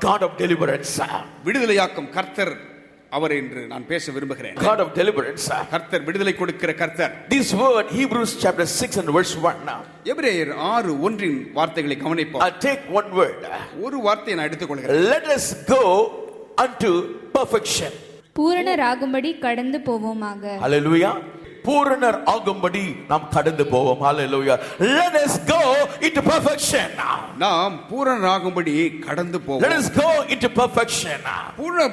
God of deliverance. விடுதலையாக்கும் கர்த்தர் அவர் என்று நான் பேச விரும்புகிறேன். God of deliverance. கர்த்தர் விடுதலை கொடுக்கிற கர்த்தர். This word Hebrews chapter 6 and verse 1 now. எபிரேயர் 6:1 வார்த்தைகளை கவனிப்போம். I'll take one word. ஒரு வார்த்தையை நான் எடுத்துக்கொள்கிறேன். Let us go unto perfection. பூரணராகும்படி கடந்து போவோமாக. Hallelujah. பூரணர் ஆகும்படி நாம் கடந்து போவோம். Hallelujah. Let us go into perfection. நாம் பூரணராகும்படி கடந்து போவோம். Let us go into perfection.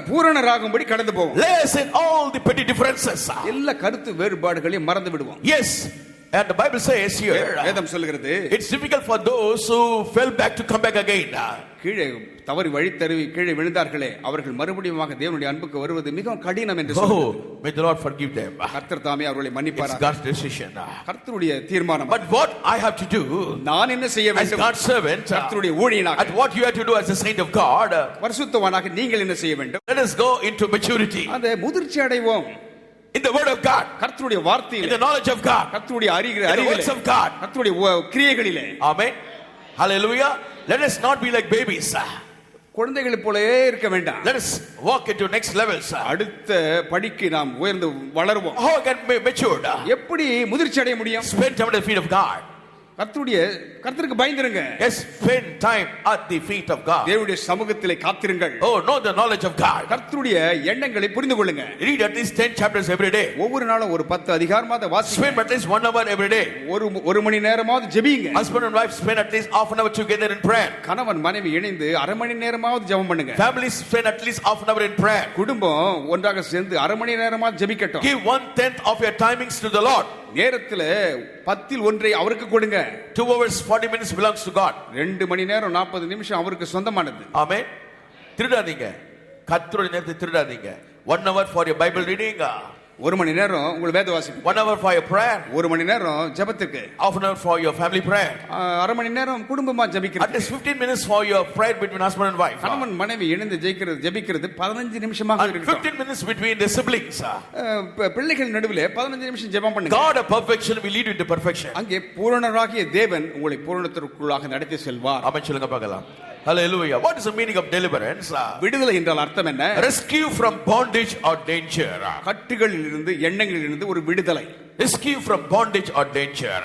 பூரணராகும்படி கடந்து போவோம். Let us in all the petty differences. எல்லா கருத்து வேறுபாடுகளையும் மறந்து விடுவோம். Yes. And the Bible says here, வேதம் சொல்கிறது, it's difficult for those who fell back to come back again. கீழே தவறி வழி தருவி கீழே விழுந்தார்களே அவர்கள் மறுபடியும் தேவனுடைய அன்புக்கு வருவது மிகவும் கடினம் என்று சொல்கிறார். May the Lord forgive them. கர்த்தர் தாமே அவர்களை மன்னிப்பாராக. It's God's decision. கர்த்தருடைய தீர்மானம். But what I have to do, நான் என்ன செய்ய வேண்டும்? as God's servant, கர்த்தருடைய ஊழியனாக, and what you have to do as a saint of God, பரிசுத்தவானாக நீங்கள் என்ன செய்ய வேண்டும்? let us go into maturity. அந்த முதிர்ச்சி அடைவோம். In the word of God, கர்த்தருடைய வார்த்தையிலே, in the knowledge of God, கர்த்தருடைய அறிவிலே, in the works of God, கர்த்தருடைய கிரியைகளிலே. Amen. Hallelujah. Let us not be like babies. குழந்தைகளை போலவே இருக்க வேண்டாம். Let us walk into next levels. அடுத்த படிக்கு நாம் உயர்ந்து வளருவோம். How can we mature? எப்படி முதிர்ச்சி அடைய முடியும்? Spend time at the feet of God. கர்த்தருக்கு பயந்திருங்க. Yes, spend time at the feet of God. தேவனுடைய சமூகத்திலே காத்திருங்கள். Oh, know the knowledge of God. கர்த்தருடைய எண்ணங்களை புரிந்து கொள்ளுங்க. Read at least 10 chapters every day. ஒவ்வொரு நாளும் ஒரு 10 அதிகாரமாவது வாசிங்க. Spend at least 1 hour every day. ஒரு மணி நேரமாவது ஜெபிங்க. Husband and wife spend at least half an hour together in prayer. கணவன் மனைவி இணைந்து அரை மணி நேரமாவது ஜெபம் பண்ணுங்க. Families spend at least half an hour in prayer. குடும்பம் ஒன்றாக சேர்ந்து அரை மணி நேரமாவது ஜெபிக்கட்டும். Give 1/10 of your timings to the Lord. நேரத்துல 10ல் 1 அவருக்கு கொடுங்க. 2 hours 40 minutes belongs to God. 2 மணி நேரம் 40 நிமிஷம் அவருக்கு சொந்தமானது. ஆமென். திருடாதீங்க. கர்த்தருடைய நேரத்தை திருடாதீங்க. 1 hour for your Bible reading. 1 மணி நேரம் உங்கள் வேத வாசிப்பு. 1 hour for your prayer. 1 மணி நேரம் ஜெபத்துக்கு. Half an hour for your family prayer. அரை மணி நேரம் குடும்பமா ஜெபிக்கிறது. At least 15 minutes for your prayer between husband and wife. கணவன் மனைவி இணைந்து ஜெபிக்கிறது 15 நிமிஷமாக இருக்கட்டும். 15 minutes between the siblings. பிள்ளைகள் நடுவிலே 15 நிமிஷம் ஜெபம் பண்ணுங்க. God of perfection will lead you into perfection. அங்கே பூரணராகிய தேவன் உங்களை பூரணத்திற்குள்ளாக நடத்தி செல்வார். ஆமென் சொல்லுங்க பார்க்கலாம். Hallelujah. What is the meaning of deliverance? விடுதலை என்றால் அர்த்தம் என்ன? Rescue from bondage or danger. கட்டுகளில் இருந்து எண்ணங்களில் இருந்து ஒரு விடுதலை. Rescue from bondage or danger.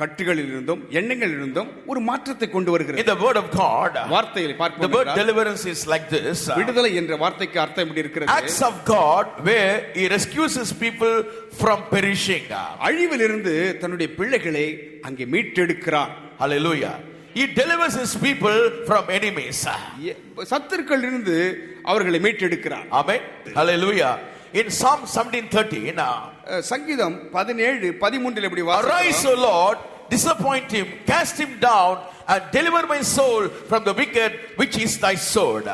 கட்டுகளில் இருந்தும் எண்ணங்களில் இருந்தும் ஒரு மாற்றத்தை கொண்டு வருகிறது. In the word of God, வார்த்தையை பார்ப்போம். the word deliverance is like this. விடுதலை என்ற வார்த்தைக்கு அர்த்தம் எப்படி இருக்கிறது? Acts of God where he rescues his people from perishing. அழிவிலிருந்து தன்னுடைய பிள்ளைகளை அங்கே மீட்டெடுக்கிறார். Hallelujah. He delivers his people from enemies. சத்துருக்கள் இருந்து அவர்களை மீட்டெடுக்கிறார். Amen. Hallelujah. In Psalm 17:13, சங்கீதம் 17:13 எப்படி வாசிக்கிறோம்? Arise, O Lord, disappoint him, cast him down and deliver my soul from the wicked, which is thy sword.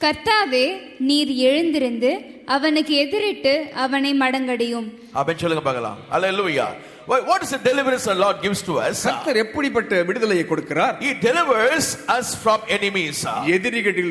கர்த்தாவே, நீர் எழுந்திருந்து அவனுக்கு எதிரிட்டு அவனை மடங்கடியும். ஆமென் சொல்லுங்க பார்க்கலாம். Hallelujah. What is the deliverance the Lord gives to us? கர்த்தர் எப்படிப்பட்ட விடுதலையை கொடுக்கிறார்? He delivers us from enemies. எதிரிகளில்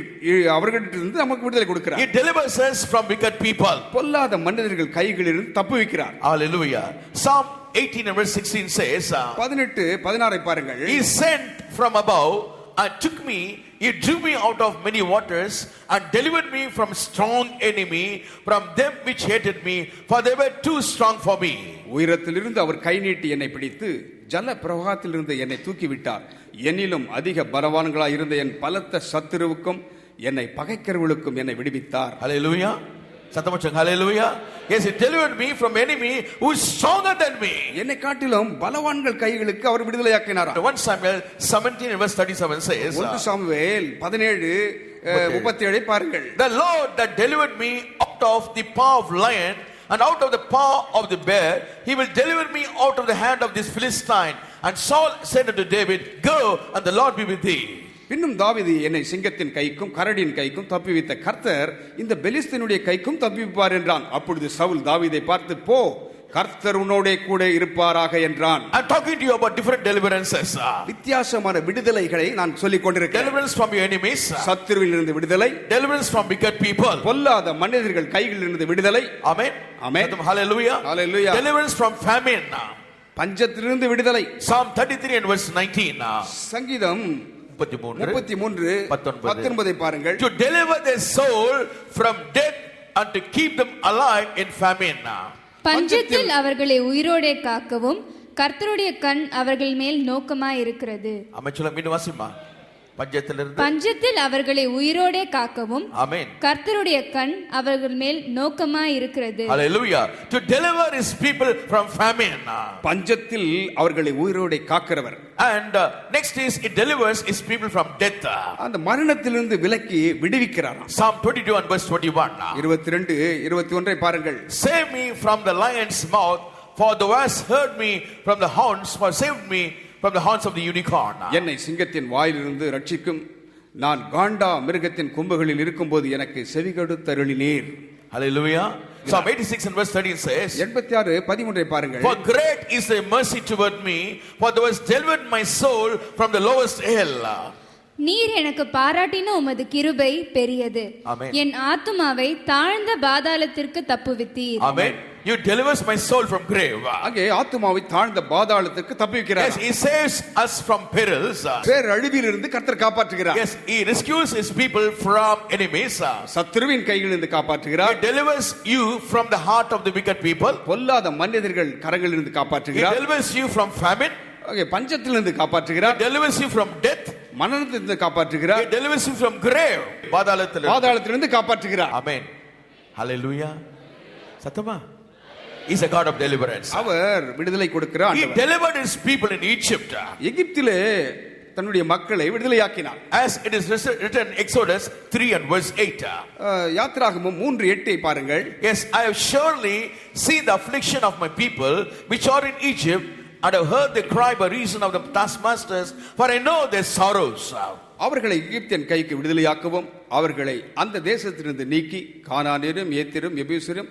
அவர்களிடமிருந்து நமக்கு விடுதலை கொடுக்கிறார். He delivers us from wicked people. பொல்லாத மனிதர்கள் கைகளிலிருந்து தப்புவிக்கிறார். Hallelujah. Psalm 18 and verse 16 says, 18-16 பாருங்கள். He sent from above and took me, he drew me out of many waters and delivered me from strong enemy, from them which hated me, for they were too strong for me. உயரத்திலிருந்து அவர் கை நீட்டி என்னை பிடித்து ஜல பிரவாகத்திலிருந்து என்னை தூக்கி விட்டார். என்னிலும் அதிக பலவான்களாய் இருந்த என் பலத்த சத்துருவுக்கும் என்னை பகைக்கிறவர்களுக்கும் என்னை விடுவித்தார். Hallelujah. சத்தமச்சங்க. Hallelujah. Yes, he delivered me from enemy who is stronger than me. என்னை காட்டிலும் பலவான்கள் கைகளுக்கு அவர் விடுதலையாக்கினார். 1 Samuel 17 and verse 37 says, 1 Samuel 17:37 பாருங்கள். The Lord that delivered me out of the paw of lion and out of the paw of the bear, he will deliver me out of the hand of this Philistine. And Saul said unto David, Go, and the Lord be with thee. பின்னும் தாவீது என்னை சிங்கத்தின் கைக்கும் கரடியின் கைக்கும் தப்புவித்த கர்த்தர் இந்த பெலிஸ்தீனுடைய கைக்கும் தப்புவிப்பார் என்றான். அப்பொழுது சவுல் தாவீதை பார்த்து, போ, கர்த்தர் உன்னோடே கூட இருப்பாராக என்றான். I'm talking to you about different deliverances. வித்தியாசமான விடுதலைகளை நான் சொல்லிக் கொண்டிருக்கிறேன். Deliverance from your enemies. சத்துருவிலிருந்து விடுதலை. Deliverance from wicked people. பொல்லாத மனிதர்கள் கைகளிலிருந்து விடுதலை. Amen. Amen. Hallelujah. Hallelujah. Deliverance from famine. பஞ்சத்திலிருந்து விடுதலை. Psalm 33 and verse 19. சங்கீதம் 33 19 பாருங்கள். To deliver their soul from death and to keep them alive in famine. பஞ்சத்தில் அவர்களை உயிரோடே காக்கவும் கர்த்தருடைய கண் அவர்கள் மேல் நோக்கமாய் இருக்கிறது. அமைச்சல மீண்டும் வாசிமா. பஞ்சத்தில் அவர்களை உயிரோடே காக்கவும் ஆமென் கர்த்தருடைய கண் அவர்கள் மேல் நோக்கமாய் இருக்கிறது. Hallelujah. To deliver his people from famine. பஞ்சத்தில் அவர்களை உயிரோடே காக்கிறவர். And next is it delivers his people from death. அந்த மரணத்திலிருந்து விலக்கி விடுவிக்கிறாராம். Psalm 22 and verse 21. 22 21 பாருங்கள். Save me from the lion's mouth, for thou hast heard me from the hounds, for saved me from the horns of the unicorn. என்னை சிங்கத்தின் வாயிலிருந்து ரட்சிக்கும், நான் காண்டா மிருகத்தின் கொம்புகளில் இருக்கும்போது எனக்கு செவிகொடுத்தருளினீர். Hallelujah. Psalm 86 and verse 13 says, 86 13 பாருங்கள். For great is thy mercy toward me, for thou hast delivered my soul from the lowest hell. நீர் எனக்கு பாராட்டின உமது கிருபை பெரியது. என் ஆத்துமாவை தாழ்ந்த பாதாளத்திற்கு தப்புவித்தீர். Amen. You delivers my soul from grave. அங்கே ஆத்துமாவை தாழ்ந்த பாதாளத்துக்கு தப்புவிக்கிறார். Yes, he saves us from perils. பேரழிவிலிருந்து கர்த்தர் காப்பாற்றுகிறார். Yes, he rescues his people from enemies. சத்துருவின் கையிலிருந்து காப்பாற்றுகிறார். He delivers you from the heart of the wicked people. பொல்லாத மனிதர்கள் கரங்களிலிருந்து காப்பாற்றுகிறார். He delivers you from famine. Okay, பஞ்சத்திலிருந்து காப்பாற்றுகிறார். He delivers you from death. மரணத்திலிருந்து காப்பாற்றுகிறார். He delivers you from grave. பாதாளத்திலிருந்து காப்பாற்றுகிறார். Amen. Hallelujah. சத்தமா. He is a God of deliverance. அவர் விடுதலை கொடுக்கிற ஆண்டவர். He delivered his people in Egypt. எகிப்திலே தன்னுடைய மக்களை விடுதலையாக்கினார். As it is written Exodus 3 and verse 8. யாத்திராகமம் 3:8 பாருங்கள். Yes, I have surely seen the affliction of my people which are in Egypt, and have heard their cry by reason of the taskmasters, for I know their sorrows. அவர்களை எகிப்தின் கைக்கு விடுதலையாக்கவும் அவர்களை அந்த தேசத்திலிருந்து நீக்கி கானானியரும் ஏத்தியரும் எபூசியரும்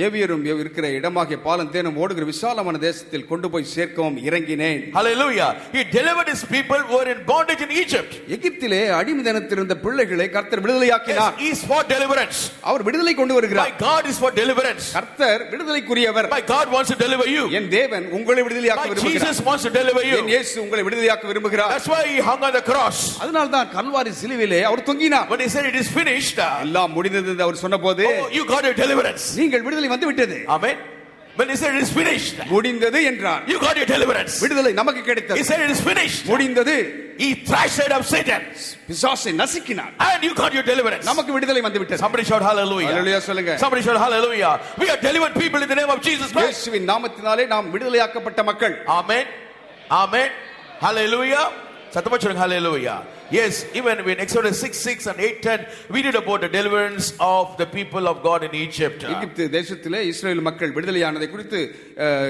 ஏவியரும் இருக்கிற இடமாகிய பாலும் தேனும் ஓடுகிற விசாலமான தேசத்தில் கொண்டு போய் சேர்க்கவும் இறங்கினேன். Hallelujah. He delivered his people who were in bondage in Egypt. எகிப்திலே அடிமைத்தனத்திலிருந்த பிள்ளைகளை கர்த்தர் விடுதலையாக்கினார். He is for deliverance. அவர் விடுதலை கொண்டு வருகிறார். My God is for deliverance. கர்த்தர் விடுதலைக்குரியவர். My God wants to deliver you. என் தேவன் உங்களை விடுதலையாக்க விரும்புகிறார். Jesus wants to deliver you. என் இயேசு உங்களை விடுதலையாக்க விரும்புகிறார். That's why he hung on the cross. அதனால தான் கல்வாரி சிலுவையிலே அவர் தொங்கினார். When he said it is finished, எல்லாம் முடிந்தது என்று அவர் சொன்னபோது, oh, you got your deliverance. நீங்கள் விடுதலை வந்து விட்டது. Amen. When he said it is finished, முடிந்தது என்றார். You got your deliverance. விடுதலை நமக்கு கிடைத்தது. He said it is finished. முடிந்தது. He thrashed out of Satan. பிசாசை நசுக்கினார். And you got your deliverance. நமக்கு விடுதலை வந்து விட்டது. Somebody shout hallelujah. Hallelujah சொல்லுங்க. Somebody shout hallelujah. We are delivered people in the name of Jesus Christ. இயேசுவின் நாமத்தினாலே நாம் விடுதலையாக்கப்பட்ட மக்கள். Amen. Amen. Hallelujah. சத்தமா சொல்லுங்க hallelujah. Yes, even in Exodus 6:6 and 8:10 we read about the deliverance of the people of God in Egypt. எகிப்து தேசத்திலே இஸ்ரவேல் மக்கள் விடுதலையானதை குறித்து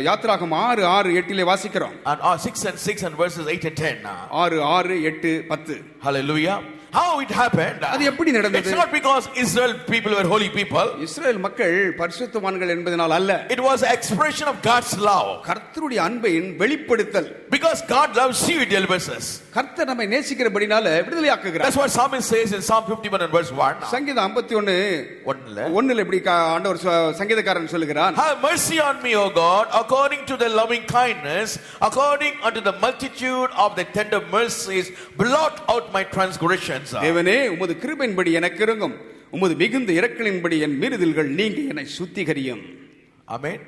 யாத்திராகமம் 6:8 வாசிக்கிறோம். And 6 and verses 8 and 10. 6 8 10. Hallelujah. How it happened? அது எப்படி நடந்தது? It's not because Israel people were holy people. இஸ்ரவேல் மக்கள் பரிசுத்தவான்கள் என்பதனால் அல்ல. It was an expression of God's love. கர்த்தருடைய அன்பின் வெளிப்படுத்தல். Because God loves you, he delivers us. கர்த்தர் நம்மை நேசிக்கிறபடினால விடுதலையாக்குகிறார். That's what Psalmist says in Psalm 51 and verse 1. சங்கீதம் 51:1 இப்படி ஆண்டவர் சங்கீதக்காரன் சொல்லுகிறார். Have mercy on me, O God, according to the loving kindness, according unto the multitude of the tender mercies, blot out my transgressions. தேவனே உமது கிருபையின்படி எனக்கு இரங்கும், உமது மிகுந்த இரக்கலின்படி என் மீறுதல்கள் நீங்க என்னை சுத்திகரியும். Amen.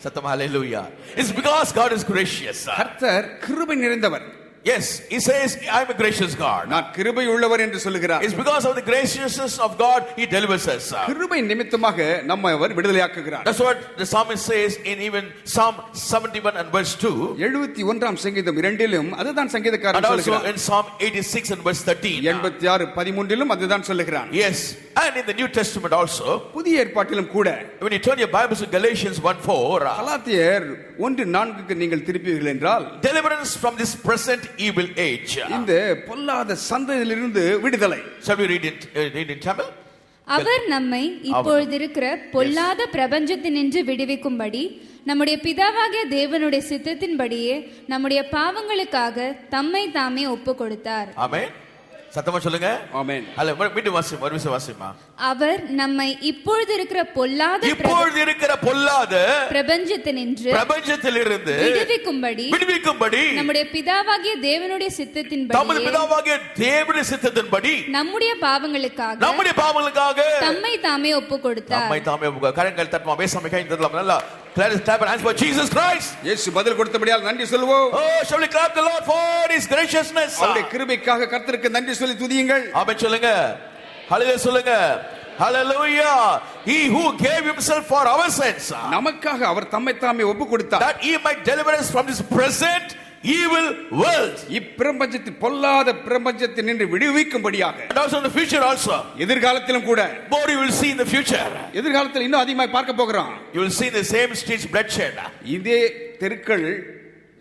Satam hallelujah. It's because God is gracious. கர்த்தர் கிருபை நிறைந்தவர். Yes, he says I am a gracious God. நான் கிருபை உள்ளவர் என்று சொல்கிறார். It's because of the graciousness of God he delivers us. கிருபை நிமித்தமாக நம்மை அவர் விடுதலையாக்குகிறார். That's what the psalmist says in even Psalm 71 and verse 2. 71ஆம் சங்கீதம் 2லும் அதுதான் சங்கீதக்காரன் சொல்கிறார். And also in Psalm 86 and verse 13. 86:13லும் அதுதான் சொல்கிறான். Yes, and in the New Testament also. புதிய ஏற்பாட்டிலும் கூட. When you turn your Bibles to Galatians 1:4. கலாத்தியர் 1:4க்கு நீங்கள் திருப்புவீர்கள் என்றால், deliverance from this present evil age. இந்த பொல்லாத சந்ததியிலிருந்து விடுதலை. Shall we read in Tamil? அவர் நம்மை இப்பொழுது இருக்கிற பொல்லாத பிரபஞ்சத்தினின்று விடுவிக்கும்படி நம்முடைய பிதாவாகிய தேவனுடைய சித்தத்தின்படியே நம்முடைய பாவங்களுக்காக தம்மை தாமே ஒப்பு கொடுத்தார். Amen. சத்தமா சொல்லுங்க. ஆமென். அல்ல மீண்டும் வாசிமா, ஒரு விஷயம் வாசிமா. அவர் நம்மை இப்பொழுது இருக்கிற பொல்லாத பிரபஞ்சத்திலிருந்து விடுவிக்கும்படி நம்முடைய பிதாவாகிய தேவனுடைய சித்தத்தின்படி நம்முடைய பாவங்களுக்காக தம்மை தாமே ஒப்பு கொடுத்தார். கரங்கள் தட்டுமா, பேசாம கை தட்டலாம். நல்லா let us clap and hands for Jesus Christ. இயேசு பதில் கொடுத்தபடியால் நன்றி சொல்வோம். Oh, shall we clap the Lord for his graciousness? அவருடைய கிருபைக்காக கர்த்தருக்கு நன்றி சொல்லி துதியுங்கள். ஆமென் சொல்லுங்க. ஹalleluya சொல்லுங்க. Hallelujah. He who gave himself for our sins, நமக்காக அவர் தம்மை தாமே ஒப்பு கொடுத்தார், that he might deliver us from this present evil world. இப்பிரபஞ்சத்தின் பொல்லாத பிரபஞ்சத்தில் நின்று விடுவிக்கும்படியாக. And also in the future also. எதிர்காலத்திலும் கூட. More you will see in the future. எதிர்காலத்தில் இன்னும் அதிகமாக பார்க்க போகிறோம். You will see the same streets bloodshed. இதே தெருக்கள்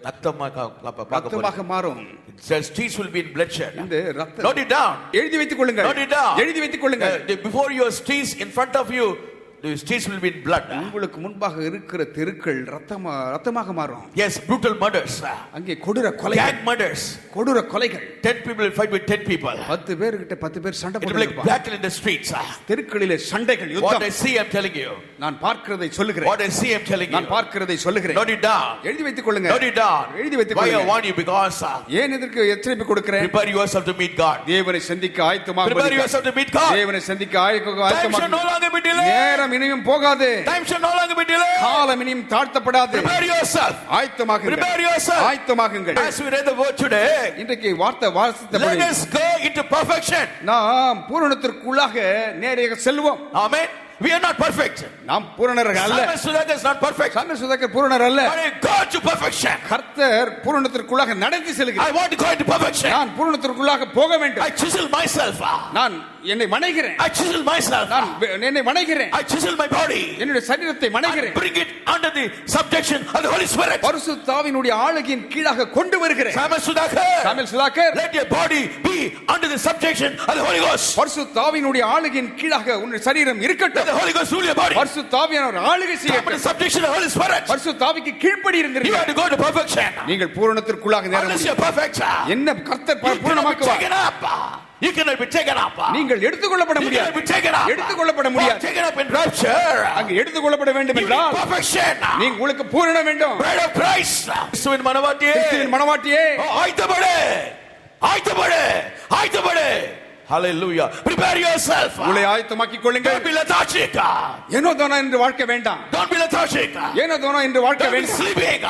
ரத்தமாக மாறும். The streets will be in bloodshed. இந்த ரத்தம். Note it down. எழுதி வைத்துக் கொள்ளுங்கள். Note it down. எழுதி வைத்துக் கொள்ளுங்கள். Before your streets, in front of you, the streets will be in blood. உங்களுக்கு முன்பாக இருக்கிற தெருக்கள் ரத்தமாக மாறும். Yes, brutal murders. அங்கே கொடூர கொலைகள். Gang murders. கொடூர கொலைகள். 10 people will fight with 10 people. 10 பேர்கிட்ட 10 பேர் சண்டை போடுவாங்க. It will be battle in the streets. தெருக்களிலே சண்டைகள், யுத்தம். What I see, I'm telling you. நான் பார்க்கிறதை சொல்லுகிறேன். What I see, I'm telling you. நான் பார்க்கிறதை சொல்லுகிறேன். Note it down. எழுதி வைத்துக் கொள்ளுங்கள். Note it down. எழுதி வைத்துக் கொள்ளுங்கள். கொள்ளுங்கள். Why I warn you? Because ஏன் இதற்கு எச்சரிப்பு கொடுக்கிறேன்? prepare yourself to meet God. தேவனை சந்திக்க ஆயத்தமாக prepare yourself to meet God. தேவனை சந்திக்க ஆயத்தமாக. Time shall no longer be delayed. நேரம் இனியும் போகாது. Time shall no longer be delayed. காலம் இனியும் தாழ்த்தப்படாது. prepare yourself. ஆயத்தமாகுங்கள். prepare yourself. ஆயத்தமாகுங்கள். As we read the word today, இன்றைக்கு வார்த்தை வாசித்தபடி, let us go into perfection. நாம் பூரணத்திற்குள்ளாக நேராக செல்வோம். Amen. We are not perfect. நாம் பூரணர்கள் அல்ல. Samuel Sudhakar is not perfect. Samuel Sudhakar பூரணர் அல்ல. But I go to perfection. கர்த்தர் பூரணத்திற்குள்ளாக நடந்து செல்கிறார். I want to go into perfection. நான் பூரணத்திற்குள்ளாக போக வேண்டும். I chisel myself. நான் என்னை வணைகிறேன். I chisel myself. நான் என்னை வணைகிறேன். I chisel my body. என்னுடைய சரீரத்தை வணைகிறேன். Bring it under the subjection of the Holy Spirit. பரிசுத்த ஆவியினுடைய ஆளுகையின் கீழாக கொண்டு வருகிறேன். Samuel Sudhakar. Samuel Sudhakar. Let your body be under the subjection of the Holy Ghost. பரிசுத்த ஆவியினுடைய ஆளுகையின் கீழாக உன்னுடைய சரீரம் இருக்கட்டும். Let the Holy Ghost rule your body. பரிசுத்த ஆவியானவர் ஆளுகை செய்யட்டும். Under the subjection of the Holy Spirit. பரிசுத்த ஆவிக்கு கீழ்ப்படி இருந்தீர்கள். You have to go to perfection. நீங்கள் பூரணத்திற்குள்ளாக நேர Unless you are perfect. என்ன கர்த்தர் பூரணமாக்குவார். You cannot be taken up. நீங்கள் எடுத்துக்கொள்ளப்பட முடியாது. எடுத்துக்கொள்ளப்பட முடியாது. Taken up in rapture. அங்க எடுத்துக்கொள்ளப்பட வேண்டும் என்றால் perfection. உங்களுக்கு பூரணம் வேண்டும். Bride of Christ. கிறிஸ்துவின் மணவாட்டியே. கிறிஸ்துவின் மணவாட்டியே. ஆயத்தப்படு. ஆயத்தப்படு. ஆயத்தப்படு. Hallelujah. Prepare yourself. உங்களை ஆயத்தமாக்கிக் கொள்ளுங்கள். Don't be lethargic. ஏனோ தானோ என்று வாழ்க்கை வேண்டாம். Don't be lethargic. ஏனோ தானோ என்று வாழ்க்கை வேண்டாம். வேண்டாம். Sleeping.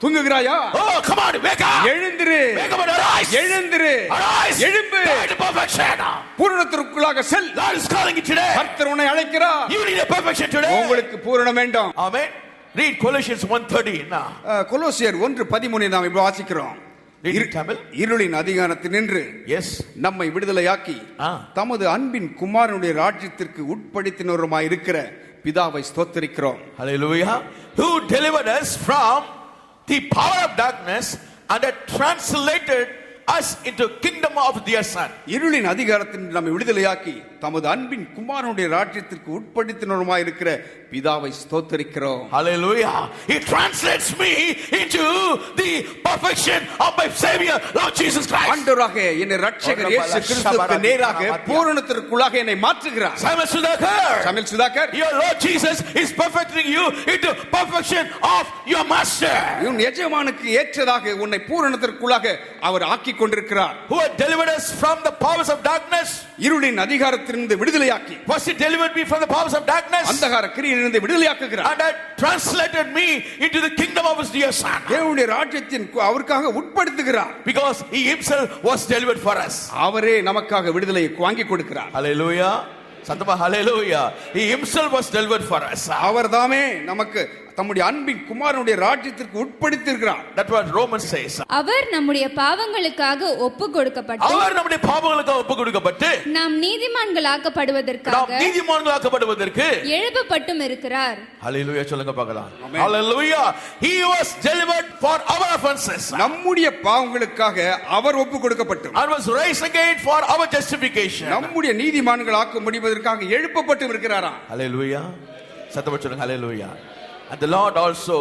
தூங்குகிறாயா? Oh, come on, wake up. எழுந்திரு. Wake up and arise. எழுந்திரு. Arise. எழும்பு. To perfection. பூரணத்திற்குள்ளாக sell. God is calling you today. கர்த்தர் உன்னை அழைக்கிறார். You need a perfection today. உங்களுக்கு பூரணம் வேண்டும். Amen. Read Colossians 1:13 now. கொலோசியர் 1:13 நாம் இப்ப வாசிக்கிறோம். இருளின் அதிகாரத்தில் நின்று நம்மை விடுதலையாக்கி தமது அன்பின் குமாரனுடைய ராஜ்யத்திற்கு உட்படுத்தினருமாய் இருக்கிற பிதாவை ஸ்தோத்திரிக்கிறோம். Hallelujah. Who delivered us from the power of darkness and had translated us into kingdom of their son. இருளின் அதிகாரத்தில் நம்மை விடுதலையாக்கி தமது அன்பின் குமாரனுடைய ராஜ்யத்திற்கு உட்படுத்தினருமாய் இருக்கிற பிதாவை ஸ்தோத்திரிக்கிறோம். Hallelujah. He translates me into the perfection of my savior Lord Jesus Christ. ஆண்டவராக என்னை இரட்சகர் இயேசு கிறிஸ்துவுக்கு நேராக பூரணத்திற்குள்ளாக என்னை மாற்றுகிறார். Samuel Sudhakar. Your Lord Jesus is perfecting you into perfection of your master. உன் எஜமானுக்கு ஏற்றதாக உன்னை பூரணத்திற்குள்ளாக அவர் ஆக்கி கொண்டிருக்கிறார். Who had delivered us from the powers of darkness. இருளின் அதிகாரத்திலிருந்து விடுதலையாக்கி. First he delivered me from the powers of darkness. அந்தகார கிரியையிலிருந்து விடுதலையாக்குகிறார். And had translated me into the kingdom of his dear son. தேவனுடைய ராஜ்யத்தின் அவருக்காக உட்படுத்துகிறார். Because he himself was delivered for us. அவரே நமக்காக விடுதலையை வாங்கி கொடுக்கிறார். Hallelujah. சத்தமா hallelujah. He himself was delivered for us. அவர்தாமே நமக்கு தம்முடைய அன்பின் குமாரனுடைய ராஜ்யத்திற்கு உட்படுத்தியிருக்கிறார். That's what Romans says. அவர் நம்முடைய பாவங்களுக்காக ஒப்பு கொடுக்கப்பட்டு அவர் நம்முடைய பாவங்களுக்காக ஒப்பு கொடுக்கப்பட்டு நாம் நீதிமான்களாக்கப்படுவதற்கு எழுப்பப்பட்டும் இருக்கிறார். Hallelujah சொல்லுங்க பார்க்கலாம். Hallelujah. He was delivered for our offenses. நம்முடைய பாவங்களுக்காக அவர் ஒப்பு கொடுக்கப்பட்டு and was raised again for our justification. நம்முடைய நீதிமான்களாக்க முடிவதற்காக எழுப்பப்பட்டு இருக்கிறாராம். Hallelujah. சத்தமா சொல்லுங்க hallelujah. And the Lord also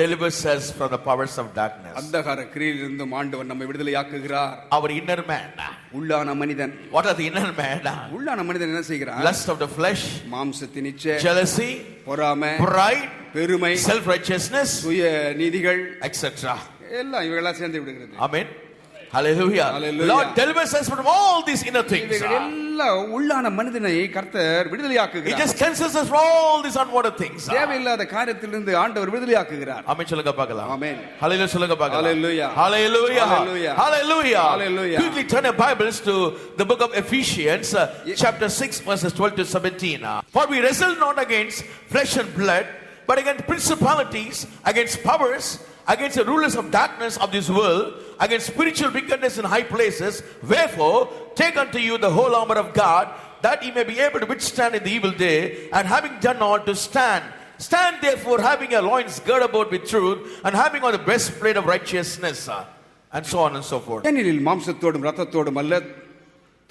delivers us from the powers of darkness. அந்தகார கிரியையிலிருந்து ஆண்டவர் நம்மை விடுதலையாக்குகிறார். Our inner man. உள்ளான மனிதன். What are the inner man? உள்ளான மனிதன் என்ன செய்கிறான்? Lust of the flesh, மாம்சத்தின் இச்சை, jealousy, பொறாமை, pride, பெருமை, self righteousness, சுய நீதிகள், etc. எல்லாம் இவைகளா சேர்ந்து விடுகிறது. Amen. Hallelujah. Hallelujah. Lord delivers us from all these inner things. இவைகள் எல்லாம் உள்ளான மனிதனை கர்த்தர் He விடுதலையாக்குகிறார். just cleanses us from all these unwanted things. தேவையில்லாத காரியத்திலிருந்து ஆண்டவர் விடுதலையாக்குகிறார். Amen சொல்லுங்க பார்க்கலாம். Amen. Hallelujah சொல்லுங்க பார்க்கலாம். Hallelujah. Hallelujah. Hallelujah. Hallelujah. Hallelujah. Quickly turn your Bibles to the book of Ephesians, chapter 6 verses 12 to 17. For we wrestle not against flesh and blood, but against principalities, against powers, against the rulers of darkness of this world, against spiritual wickedness in high places. Wherefore, take unto you the whole armor of God, that ye may be able to withstand in the evil day, and having done all, to stand. Stand therefore, having your loins girt about with truth, and having on the breastplate of righteousness, and so on and so forth. ஏனெனில் மாம்சத்தோடும் இரத்தத்தோடும் அல்ல,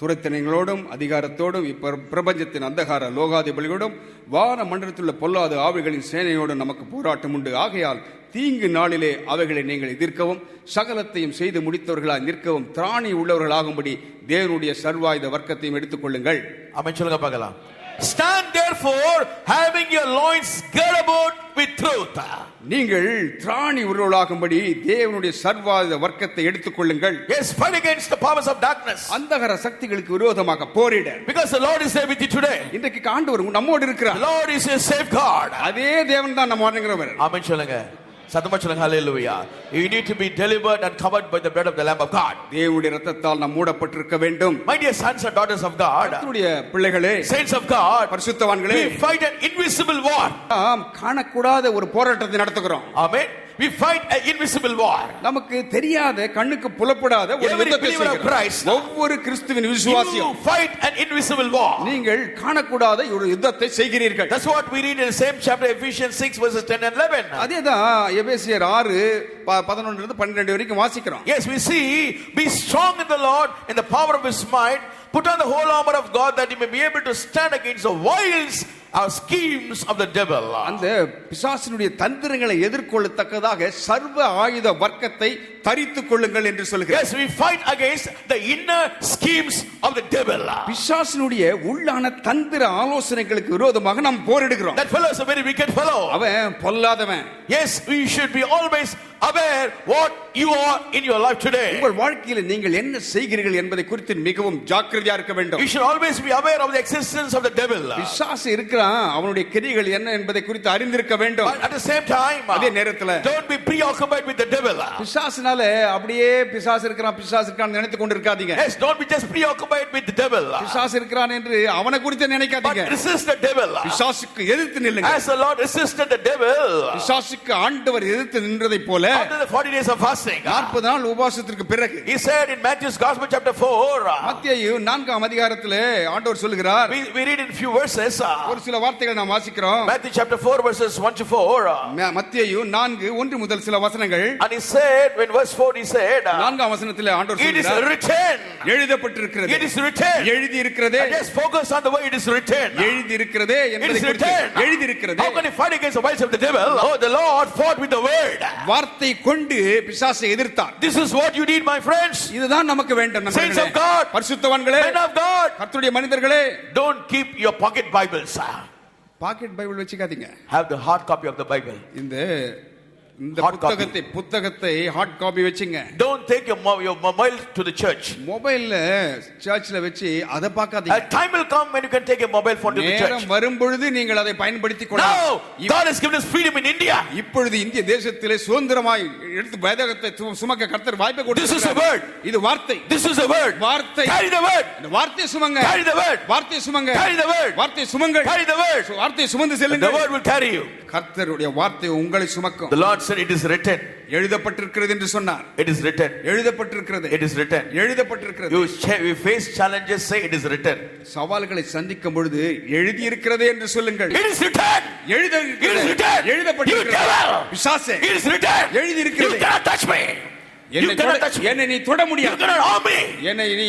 துரைத்தனங்களோடும் அதிகாரத்தோடும் பிரபஞ்சத்தின் அந்தகார லோகாதிபதிகளோடும் வான மண்டலத்துள்ள பொல்லாத ஆவிகளின் சேனையோடும் நமக்கு போராட்டம் உண்டு. ஆகையால் தீங்கு நாளிலே அவைகளை நீங்கள் எதிர்க்கவும் சகலத்தையும் செய்து முடித்தவர்களாய் நிற்கவும் திராணி உள்ளவர்களாகும்படி தேவனுடைய சர்வாயுத வர்க்கத்தையும் எடுத்துக் கொள்ளுங்கள். ஆமென் சொல்லுங்க பார்க்கலாம். Stand therefore, having your loins girt about with truth. நீங்கள் திராணி உள்ளவர்களாகும்படி தேவனுடைய சர்வாயுத வர்க்கத்தை எடுத்துக் கொள்ளுங்கள். Yes, fight against the powers of darkness. அந்தகார சக்திகளுக்கு விரோதமாக போரிட. Because the Lord is there with you today. இன்றைக்கு ஆண்டவர் நம்மோடு இருக்கிறார். The Lord is a safeguard. அதே தேவன் தான் நம்ம வணங்குறவர். ஆமென் சொல்லுங்க. சத்தமா சொல்லுங்க hallelujah. You need to be delivered and covered by the blood of the lamb of God. தேவனுடைய இரத்தத்தால் நாம் மூடப்பட்டிருக்க வேண்டும். My dear sons and daughters of God, கர்த்தருடைய பிள்ளைகளே, saints of God, பரிசுத்தவான்களே, we fight an invisible war. நாம் காணக்கூடாத ஒரு போராட்டத்தை நடத்துகிறோம். Amen. We fight an invisible war. நமக்கு தெரியாத, கண்ணுக்கு புலப்படாத ஒரு யுத்தத்தை செய்கிறோம். ஒவ்வொரு கிறிஸ்துவின் விசுவாசியும் You fight an invisible war. நீங்கள் காணக்கூடாத ஒரு யுத்தத்தை செய்கிறீர்கள். That's what we read in the same chapter, Ephesians 6 verses 10 and 11. அதேதான் எபேசியர் 6:11 இருந்து 12 வரைக்கும் வாசிக்கிறோம். Yes, we see, be strong in the Lord, in the power of his might, put on the whole armor of God, that you may be able to stand against the wiles or schemes of the devil. அந்த பிசாசினுடைய தந்திரங்களை எதிர்கொள்ளத்தக்கதாக சர்வ ஆயுத வர்க்கத்தை தரித்துக் கொள்ளுங்கள் என்று சொல்கிறார். Yes, we fight against the inner schemes of the devil. பிசாசினுடைய உள்ளான தந்திர ஆலோசனைகளுக்கு விரோதமாக நாம் போரிடுகிறோம். That fellow is a very wicked fellow. அவன் பொல்லாதவன். Yes, we should be always aware what you are in your life today. உங்கள் வாழ்க்கையில் நீங்கள் என்ன செய்கிறீர்கள் என்பதை குறித்து மிகவும் ஜாக்கிரதையா இருக்க வேண்டும். You should always be aware of the existence of the devil. பிசாசு இருக்கிறான், அவனுடைய கிரியைகள் என்ன என்பதை குறித்து அறிந்திருக்க வேண்டும். But at the same time, அதே நேரத்தில் don't be preoccupied with the devil. பிசாசுனால அப்படியே பிசாசு இருக்கான் நினைத்துக் கொண்டிருக்காதீங்க. Yes, don't be just preoccupied with the devil. பிசாசு இருக்கிறான் என்று அவனை குறித்து நினைக்காதீங்க. But resist the devil. பிசாசுக்கு எதிர்த்து நில்லுங்க. As the Lord resisted the devil, பிசாசுக்கு ஆண்டவர் எதிர்த்து நின்றதை போல after the 40 days of fasting, 40 நாள் உபவாசத்திற்கு பிறகு, he said in Matthew's Gospel chapter 4, மத்தேயு 4ஆம் அதிகாரத்திலே ஆண்டவர் சொல்லுகிறார். we read in few verses, ஒரு சில வார்த்தைகளை நாம் வாசிக்கிறோம். Matthew chapter 4 verses 1 to 4. மத்தேயு 4:1 முதல் சில வசனங்கள். And he said, when verse 4 he said, 4ஆம் வசனத்திலே ஆண்டவர் it is சொல்லுகிறார், written, எழுதப்பட்டிருக்கிறது. it is written, எழுதி இருக்கிறதே. just focus on the way it is written. எழுதி இருக்கிறதே It என்பதை is குறித்து. written. எழுதி இருக்கிறதே. How can you fight against the wiles of the devil? Oh, the Lord fought with the word. வார்த்தை கொண்டு பிசாசை எதிர்த்தார். This is what you need, my friends. இதுதான் நமக்கு வேண்டும். Saints of God, பரிசுத்தவான்களே, men of God, கர்த்தருடைய மனிதர்களே, don't keep your pocket Bibles. Pocket Bible வச்சுக்காதீங்க. Have the hard copy of the Bible. இந்த Hard புத்தகத்தை ஹார்ட் காப்பி வச்சுங்க. Don't take your mobile to the church. மொபைல்ல சர்ச்ல வச்சு அதை பார்க்காதீங்க. A time will come when you can take your mobile phone to the church. நேரம் வரும் பொழுது நீங்கள் அதை பயன்படுத்திக் கொள்ளலாம். Now God has given us freedom in India. இப்பொழுது இந்திய தேசத்திலே சுதந்திரமாய் எடுத்து வேதத்தை சுமக்க கர்த்தர் வாய்ப்பை கொடுத்திருக்கிறார். This is a word. இது வார்த்தை. This is a word. வார்த்தை. Carry the word. இந்த வார்த்தையை சுமங்க. Carry the word. வார்த்தையை சுமங்க. Carry the word. வார்த்தையை சுமங்க. Carry the word. வார்த்தையை சுமந்து The செல்லுங்கள். word will carry you. கர்த்தருடைய வார்த்தை உங்களை சுமக்கும். The Lord said it is written. எழுதப்பட்டிருக்கிறது என்று சொன்னார். It is written. எழுதப்பட்டிருக்கிறது. It is written. எழுதப்பட்டிருக்கிறது. You face challenges, say it is written. சவால்களை சந்திக்கும் பொழுது எழுதி இருக்கிறதே என்று சொல்லுங்கள். It is written. எழுதப்பட்டிருக்கிறது. பிசாசே, It is written. எழுதி இருக்கிறது. You cannot touch me. என்னை நீ தொட முடியாது. You cannot harm me. என்னை நீ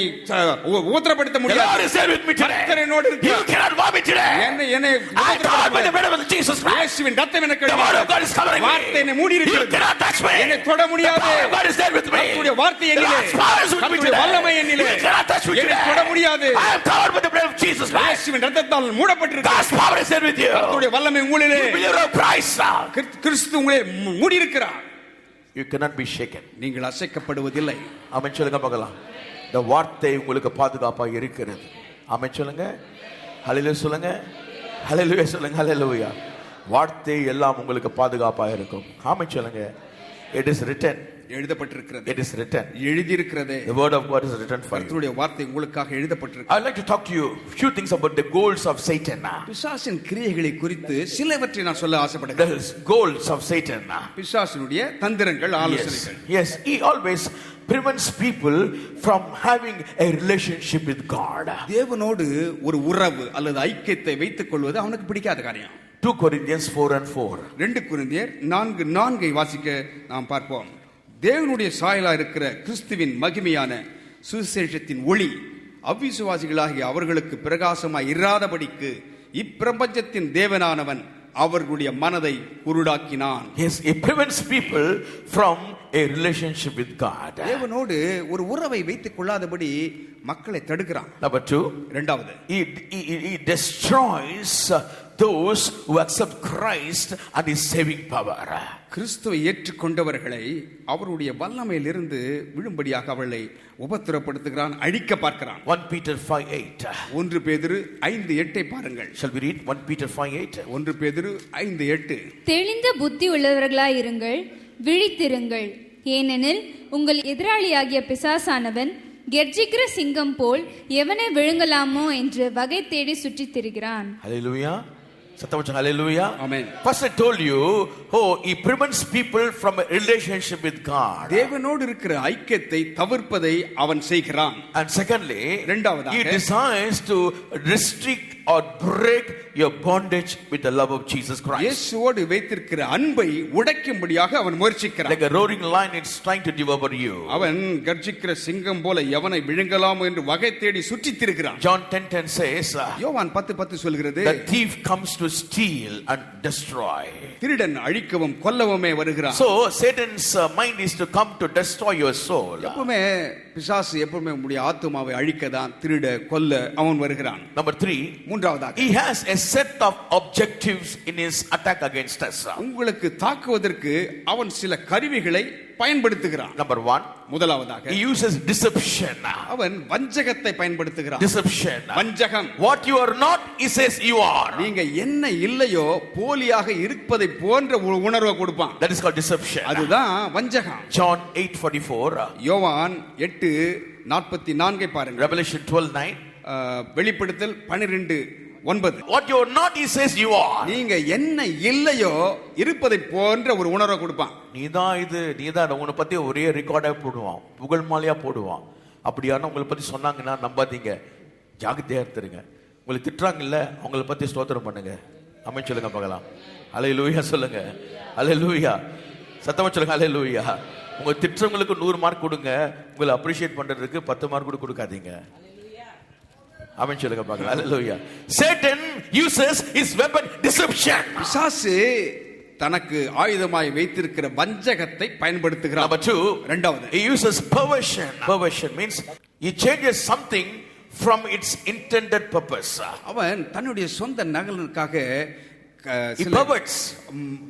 ஊத்திரப்படுத்த The முடியாது. Lord is there with me today. கர்த்தர் என்னோடு You இருக்கிறார். cannot harm me today. என்னை I call by the blood of Jesus Christ. இயேசுவின் இரத்தம் எனக்கு The word of God is covering me. வார்த்தை என்னை மூடி You இருக்கிறது. cannot touch me. என்னை தொட The முடியாது. power of God is there with me. கர்த்தருடைய வார்த்தை என்னிலே, God's power is with me கர்த்தருடைய today. வல்லமை என்னிலே, You cannot touch me என்னை today. தொட முடியாது. I am covered with the blood of Jesus Christ. இயேசுவின் இரத்தத்தால் மூடப்பட்டிருக்கிறது. God's power is there with you. கர்த்தருடைய வல்லமை உங்களிலே, You believe of Christ. கிறிஸ்து உங்களை மூடி இருக்கிறார். You cannot be shaken. நீங்கள் அசைக்கப்படுவதில்லை. ஆமென் சொல்லுங்க பார்க்கலாம். இந்த வார்த்தை உங்களுக்கு பாதுகாப்பாக இருக்கிறது. ஆமென் சொல்லுங்க. ஹல்லேலூயா சொல்லுங்க. ஹல்லேலூயா சொல்லுங்க. ஹல்லேலூயா. வார்த்தை எல்லாம் உங்களுக்கு பாதுகாப்பாக இருக்கும். ஆமென் சொல்லுங்க. It is written. எழுதப்பட்டிருக்கிறது. It is written. எழுதியிருக்கிறது. The word of God is written for you. கர்த்தருடைய வார்த்தை உங்களுக்காக எழுதப்பட்டிருக்கிறது. I would like to talk to you few things about the goals of Satan. பிசாசின் கிரியைகளை குறித்து சிலவற்றை நான் சொல்ல ஆசைப்படுகிறேன். The goals of Satan. பிசாசினுடைய தந்திரங்கள், ஆலோசனைகள். Yes, he always prevents people from having a relationship with God. தேவனோடு ஒரு உறவு அல்லது ஐக்கியத்தை வைத்துக் கொள்வது அவனுக்கு பிடிக்காத காரியம். 2 Corinthians 4:4. 2 கொரிந்தியர் 4:4 வாசிக்க நாம் பார்ப்போம். தேவனுடைய சாயலா இருக்கிற கிறிஸ்துவின் மகிமையான சுவிசேஷத்தின் ஒளி அவிசுவாசிகளாகிய அவர்களுக்கு பிரகாசமாய் இராதபடிக்கு இப்பிரபஞ்சத்தின் தேவனானவன் அவர்களுடைய மனதை குருடாக்கினான். Yes, he prevents people from a relationship with God. தேவனோடு ஒரு உறவை வைத்துக் கொள்ளாதபடி மக்களை தடுக்கிறான். Number 2, இரண்டாவது, he destroys those who accept Christ and his saving power. கிறிஸ்துவை ஏற்றுக்கொண்டவர்களை அவருடைய வல்லமையிலிருந்து விழும்படியாக அவளை உபத்திரப்படுத்துகிறான், அழிக்க பார்க்கிறான். 1 Peter 5:8. 1 பேதுரு 5:8 பாருங்கள். Shall we read 1 Peter 5:8? 1 பேதுரு 5:8. தெளிந்த புத்தி உள்ளவர்களாயிருங்கள், விழித்திருங்கள். ஏனெனில் உங்கள் எதிராளியாகிய பிசாசானவன் கெர்ச்சிக்கிற சிங்கம் போல் எவனை விழுங்கலாமோ என்று வகை தேடி சுற்றித் திரிகிறான். Hallelujah. Sattavacha, hallelujah. Amen. First I told you, he prevents people from a relationship with God. தேவனோடு இருக்கிற ஐக்கியத்தை தவிர்ப்பதை அவன் செய்கிறான். And secondly, இரண்டாவதாக, he desires to restrict or break your bondage with the love of Jesus Christ. இயேசுவோடு வைத்திருக்கிற அன்பை உடைக்கும்படியாக அவன் முயற்சிக்கிறான். Like a roaring lion, it's trying to devour you. அவன் கர்ஜிக்கிற சிங்கம் போல எவனை விழுங்கலாம் என்று வகை தேடி சுற்றித் திரிகிறான். John 10:10 says, யோவான் 10:10 சொல்கிறது, the thief comes to steal and destroy. திருடன் அழிக்கவும் கொல்லவுமே வருகிறான். So Satan's mind is to come to destroy your soul. எப்பவுமே பிசாசு எப்பவுமே உங்களுடைய ஆத்துமாவை அழிக்கதான், திருட கொல்ல அவன் வருகிறான். Number 3, மூன்றாவதாக, he has a set of objectives in his attack against us. உங்களுக்கு தாக்குவதற்கு அவன் சில கருவிகளை பயன்படுத்துகிறான். Number 1, முதலாவதாக, he uses deception. அவன் வஞ்சகத்தை பயன்படுத்துகிறான். Deception. வஞ்சகம். What you are not, he says you are. நீங்க என்ன இல்லையோ போலியாக இருப்பதை போன்ற ஒரு உணர்வை கொடுப்பான். That is called deception. அதுதான் வஞ்சகம். John 8:44. யோவான் 8:44 பாருங்க. Revelation 12:9. வெளிப்படுத்தல் 12:9. What you are not, he says you are. நீங்க என்ன இல்லையோ இருப்பதை போன்ற ஒரு உணர்வை கொடுப்பான். நீதான் உங்களை பத்தி ஒரே ரெக்கார்டா போடுவான், புகழ் மாலையா போடுவான். அப்படியான உங்களை பத்தி சொன்னாங்கன்னா நம்பாதீங்க, ஜாகிரதையா இருந்துருங்க. உங்களை திட்டுறாங்கல்ல, அவங்களை பத்தி ஸ்தோத்திரம் பண்ணுங்க. ஆமென் சொல்லுங்க பார்க்கலாம். ஹல்லேலூயா சொல்லுங்க. ஹல்லேலூயா. சத்தமா சொல்லுங்க. ஹல்லேலூயா. உங்க திட்டுறவங்களுக்கு 100 மார்க் கொடுங்க, உங்களை அப்ரிஷியேட் பண்றதுக்கு 10 மார்க் கூட கொடுக்காதீங்க. ஆமென் சொல்லுங்க பார்க்கலாம். ஹல்லேலூயா. Satan uses his weapon deception. பிசாசு தனக்கு ஆயுதமாய் வைத்திருக்கிற வஞ்சகத்தை பயன்படுத்துகிறான். Number 2, இரண்டாவது, he uses perversion. Perversion means he changes something from its intended purpose. அவன் தன்னுடைய சொந்த நலனுக்காக He perverts.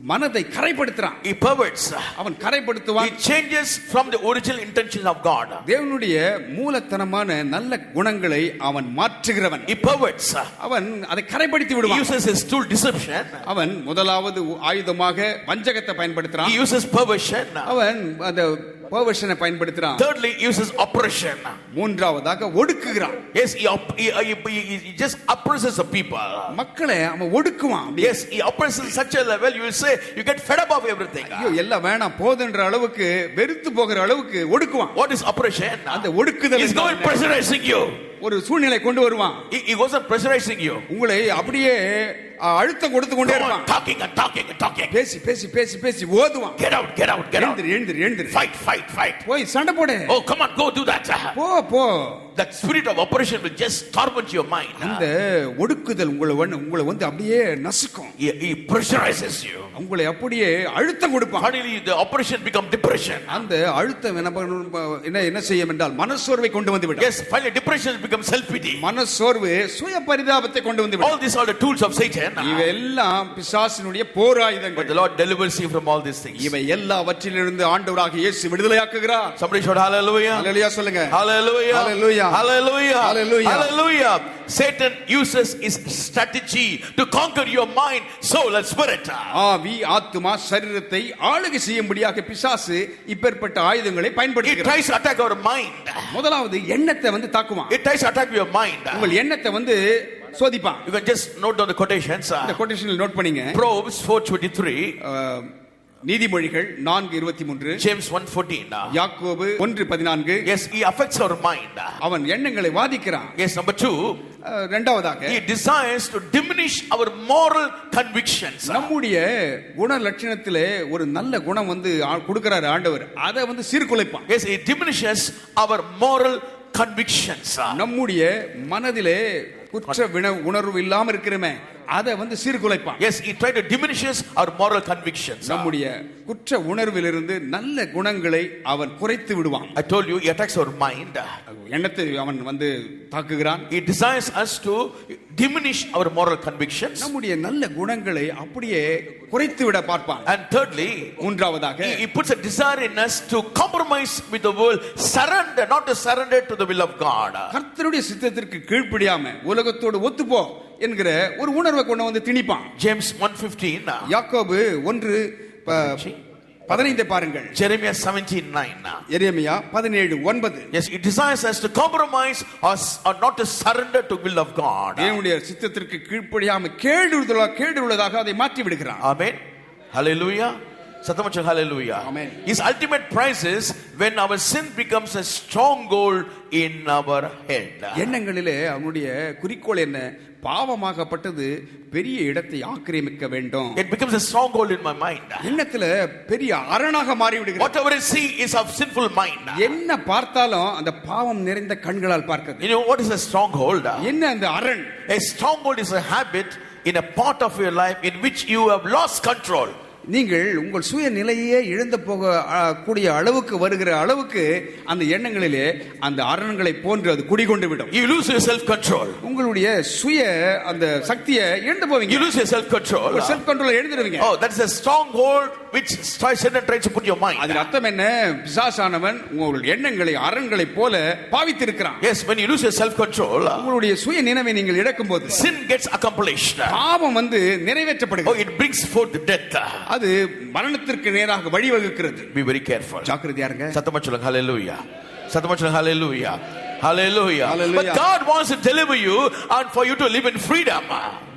மனதை கரைப்படுத்துறான். He perverts. அவன் கரைப்படுத்துவான். He changes from the original intention of God. தேவனுடைய மூலத்தனமான நல்ல குணங்களை அவன் மாற்றுகிறவன். He perverts. அவன் அதை கரைப்படுத்தி He விடுவான். uses his tool deception. அவன் முதலாவது ஆயுதமாக வஞ்சகத்தை பயன்படுத்துறான். He uses perversion. அவன் அந்த perversion-ஐ பயன்படுத்துறான். Thirdly, he uses oppression. மூன்றாவதாக ஒடுக்குகிறான். Yes, he just oppresses the people. மக்களை அவன் ஒடுக்குவான். Yes, he oppresses such a level, you will say you get fed up of everything. ஐயோ எல்லாம் வேணாம் போதுன்ற அளவுக்கு வெறுத்து போகிற அளவுக்கு ஒடுக்குவான். What is oppression? அந்த ஒடுக்குதல் He's going pressurizing you. ஒரு சூழ்நிலை கொண்டு வருவான். He wasn't pressurizing you. உங்களை அப்படியே அழுத்தம் கொடுத்து கொண்டே இருப்பான். Talking and talking and talking. பேசி பேசி பேசி பேசி ஓதுவான். Get out, get out, get out. எழுந்திரு எழுந்திரு எழுந்திரு. Fight, fight, fight. போய் சண்டை போடு. Oh, come on, go do that. போ போ that spirit of oppression will just torment your mind. அந்த ஒடுக்குதல் உங்களை வந்து அப்படியே நசுக்கும். He pressurizes you. உங்களை அப்படியே அழுத்தம் கொடுப்பான். Finally the oppression become depression. அந்த அழுத்தம் என்ன செய்யும் என்றால் மனசோர்வை கொண்டு வந்து விடும். Yes, finally depression becomes self pity. மனசோர்வு சுய பரிதாபத்தை கொண்டு வந்து விடும். All these are the tools of Satan. இவையெல்லாம் பிசாசினுடைய போராயுதங்கள். But the Lord delivers you from all these things. இவை எல்லாவற்றிலிருந்து ஆண்டவராகிய இயேசு விடுதலையாக்குகிறார். Somebody shout hallelujah. Hallelujah சொல்லுங்க. Hallelujah. Hallelujah. Hallelujah. Hallelujah. Hallelujah. Satan uses his strategy to conquer your mind, soul and spirit. ஆவி, ஆத்துமா, சரீரத்தை ஆளுகை செய்யும்படியாக பிசாசு இப்பேற்பட்ட ஆயுதங்களை He பயன்படுத்துகிறார். tries to attack our mind. முதலாவது எண்ணத்தை வந்து தாக்குவான். It tries to attack your mind. உங்கள் எண்ணத்தை வந்து சோதிப்பான். You can just note down the quotations. இந்த கொட்டேஷனில் நோட் பண்ணீங்க. Proverbs 4:23. நீதிமொழிகள் 4:23. James 1:14. யாக்கோபு 1:14. Yes, he affects our mind. அவன் எண்ணங்களை வாதிக்கிறான். Yes, number 2. இரண்டாவதாக He desires to diminish our moral convictions. நம்முடைய குண லட்சணத்திலே ஒரு நல்ல குணம் வந்து கொடுக்கிறார் ஆண்டவர். அதை வந்து சீர்குலைப்பான். Yes, he diminishes our moral convictions. நம்முடைய மனதிலே குற்ற உணர்வு இல்லாம இருக்கிறமே அதை வந்து சீர்குலைப்பான். Yes, he tried to diminishes our moral convictions. நம்முடைய குற்ற உணர்விலிருந்து நல்ல குணங்களை அவன் குறைத்து விடுவான். I told you he attacks our mind. எண்ணத்தை அவன் வந்து தாக்குகிறான். He desires us to diminish our moral convictions. நம்முடைய நல்ல குணங்களை அப்படியே குறைத்து விட பார்ப்பான். And thirdly, மூன்றாவதாக he puts a desire in us to compromise with the world, surrender, not to surrender to the will of God. கர்த்தருடைய சித்தத்திற்கு கீழ்ப்படியாம உலகத்தோடு ஒத்துப்போ என்கிற ஒரு உணர்வை கொண்டு வந்து திணிப்பான். James 1:15. யாக்கோபு 1:15 பாருங்கள். Jeremiah 17:9. Jeremiah 17:9. Yes, it desires us to compromise us or not to surrender to will of God. தேவனுடைய சித்தத்திற்கு கீழ்ப்படியாம கேடு உள்ளதாக அதை மாற்றி விடுகிறான். Amen. Hallelujah. Satamachal hallelujah. Amen. His ultimate prize is when our sin becomes a stronghold in our head. எண்ணங்களிலே அவனுடைய குறிக்கோள் என்ன? பாவமாகப்பட்டது பெரிய இடத்தை ஆக்கிரமிக்க வேண்டும். It becomes a stronghold in my mind. எண்ணத்துல பெரிய அரணாக மாறி விடுகிறது. Whatever I see is of sinful mind. என்ன பார்த்தாலும் அந்த பாவம் நிறைந்த கண்களால் பார்க்கிறது. You know what is a stronghold? என்ன அந்த அரண்? A stronghold is a habit in a part of your life in which you have lost control. நீங்கள் உங்கள் சுய நிலையே இழந்து போக கூடிய அளவுக்கு வருகிற அளவுக்கு அந்த எண்ணங்களிலே அந்த அரண்களை போன்று அது குடிகொண்டு விடும். You lose your self control. உங்களுடைய சுய அந்த சக்தியை இழந்து போவீங்க. You lose your self control. Self control இழந்துடுவீங்க. Oh, that is a stronghold which Satan tries to put your mind. அதன் அர்த்தம் என்ன? பிசாசானவன் உங்கள் எண்ணங்களை அரண்களை போல பாவித்திருக்கிறான். Yes, when you lose your self control, உங்களுடைய சுய நினைவை நீங்கள் இழக்கும்போது sin gets accomplished. பாவம் வந்து நிறைவேற்றப்படுகிறது. Oh, it brings forth death. அது மரணத்திற்கு நேராக வழிவகுக்கிறது. Be very careful. ஜாக்கிரதையா இருங்க. சத்தமா சொல்லுங்க hallelujah. சத்தமா சொல்லுங்க hallelujah. Hallelujah. Hallelujah. But God wants to deliver you and for you to live in freedom.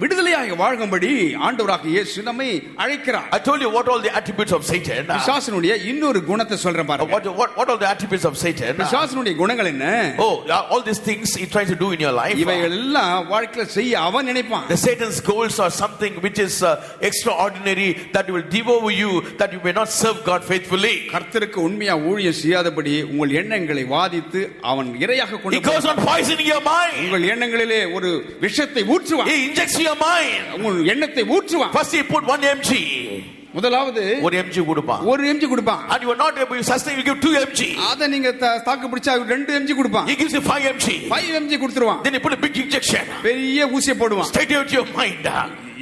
விடுதலையாக வாழும்படி ஆண்டவராகிய இயேசு நம்மை அழைக்கிறார். I told you what all the attributes of Satan. பிசாசனுடைய இன்னொரு குணத்தை சொல்றேன் பாருங்க. What all the attributes of Satan? பிசாசனுடைய குணங்கள் என்ன? Oh, all these things he tries to do in your life. இவைகள் எல்லாம் வாழ்க்கையில செய்ய அவன் நினைப்பான். The Satan's goals are something which is extraordinary, that will devour you, that you may not serve God faithfully. கர்த்தருக்கு உண்மையா ஊழியம் செய்யாதபடி உங்கள் எண்ணங்களை வாதித்து அவன் இறையாக He goes on poisoning your mind. உங்கள் எண்ணங்களிலே ஒரு விஷத்தை ஊற்றுவான். He injects your mind. உங்கள் எண்ணத்தை ஊற்றுவான். First he put 1 mg. முதலாவது 1 mg கொடுப்பான். 1 mg கொடுப்பான். And you are not able to sustain, you give 2 mg. அத நீங்க தாக்கு பிடிச்சா 2 mg கொடுப்பான். He gives you 5 mg. 5 mg கொடுத்துருவான். Then he put a big injection. பெரிய ஊசியை போடுவான். Straight out your mind.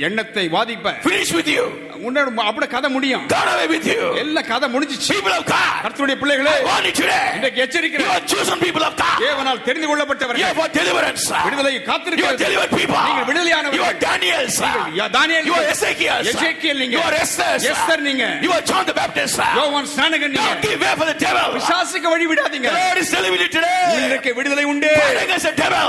எண்ணத்தை வாதிப்ப. Finish with you. உன்னோட அப்படியே கதை முடியும். Gone away with you. எல்லா கதை முடிஞ்சிச்சு. People of God. கர்த்தருடைய பிள்ளைகளே, I warn you today. இன்றைக்கு எச்சரிக்கிறேன். You are chosen people of God. தேவனால் தெரிந்து கொள்ளப்பட்டவர்கள். You are for deliverance. விடுதலை You are காத்திருக்கிறது. delivered people. நீங்கள் விடுதலையானவர்கள். You are Daniels. Daniel. You are Ezekiel. எசேக்கியேல் நீங்க. You are Esther. எஸ்தர் நீங்க. You are John the Baptist. யோவான் ஸ்நானகன் நீங்க. Don't give way for the devil. பிசாசுக்கு வழி விடாதீங்க. The Lord is delivering you today. இன்றைக்கு விடுதலை உண்டு. Fight against the devil.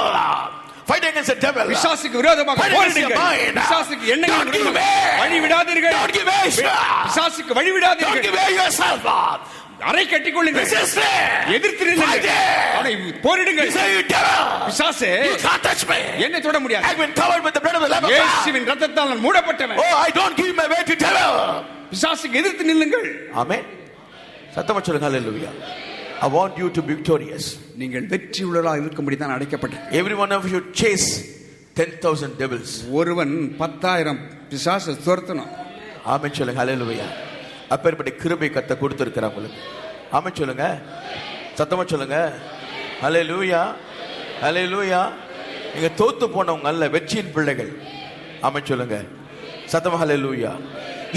Fight against the devil. பிசாசுக்கு விரோதமாக போராடுங்கள். பிசாசுக்கு எண்ணங்கள் வழி விடாதீர்கள். Don't give way. பிசாசுக்கு வழி Don't விடாதீர்கள். give way yourself. அறை கட்டிக்கொள்ளுங்கள். Resist it. எதிர்த்து நில்லுங்கள். அவனை போரிடுங்கள். Say you devil. பிசாசே, You can't touch me. என்னை தொட முடியாது. I've been covered with the blood of the Lamb of God. இயேசுவின் இரத்தத்தால் நான் மூடப்பட்டவன். Oh, I don't give my way to devil. பிசாசுக்கு எதிர்த்து நில்லுங்கள். Amen. சத்தமா சொல்லுங்க hallelujah. I want you to be victorious. நீங்கள் வெற்றி உள்ளவர்களாக இருக்கும்படி தான் அழைக்கப்பட்டீங்க. Every one of you chase 10,000 devils. ஒருவன் 10,000 பிசாசை துரத்தணும். ஆமென் சொல்லுங்க. ஹalleluya. அப்பேற்பட்ட கிருபை கர்த்தர் கொடுத்திருக்கிறார் உங்களுக்கு. ஆமென் சொல்லுங்க. சத்தமா சொல்லுங்க. ஹalleluya. ஹalleluya. நீங்க தோத்து போனவங்க அல்ல, வெற்றியின் பிள்ளைகள். ஆமென் சொல்லுங்க. சத்தமா ஹalleluya.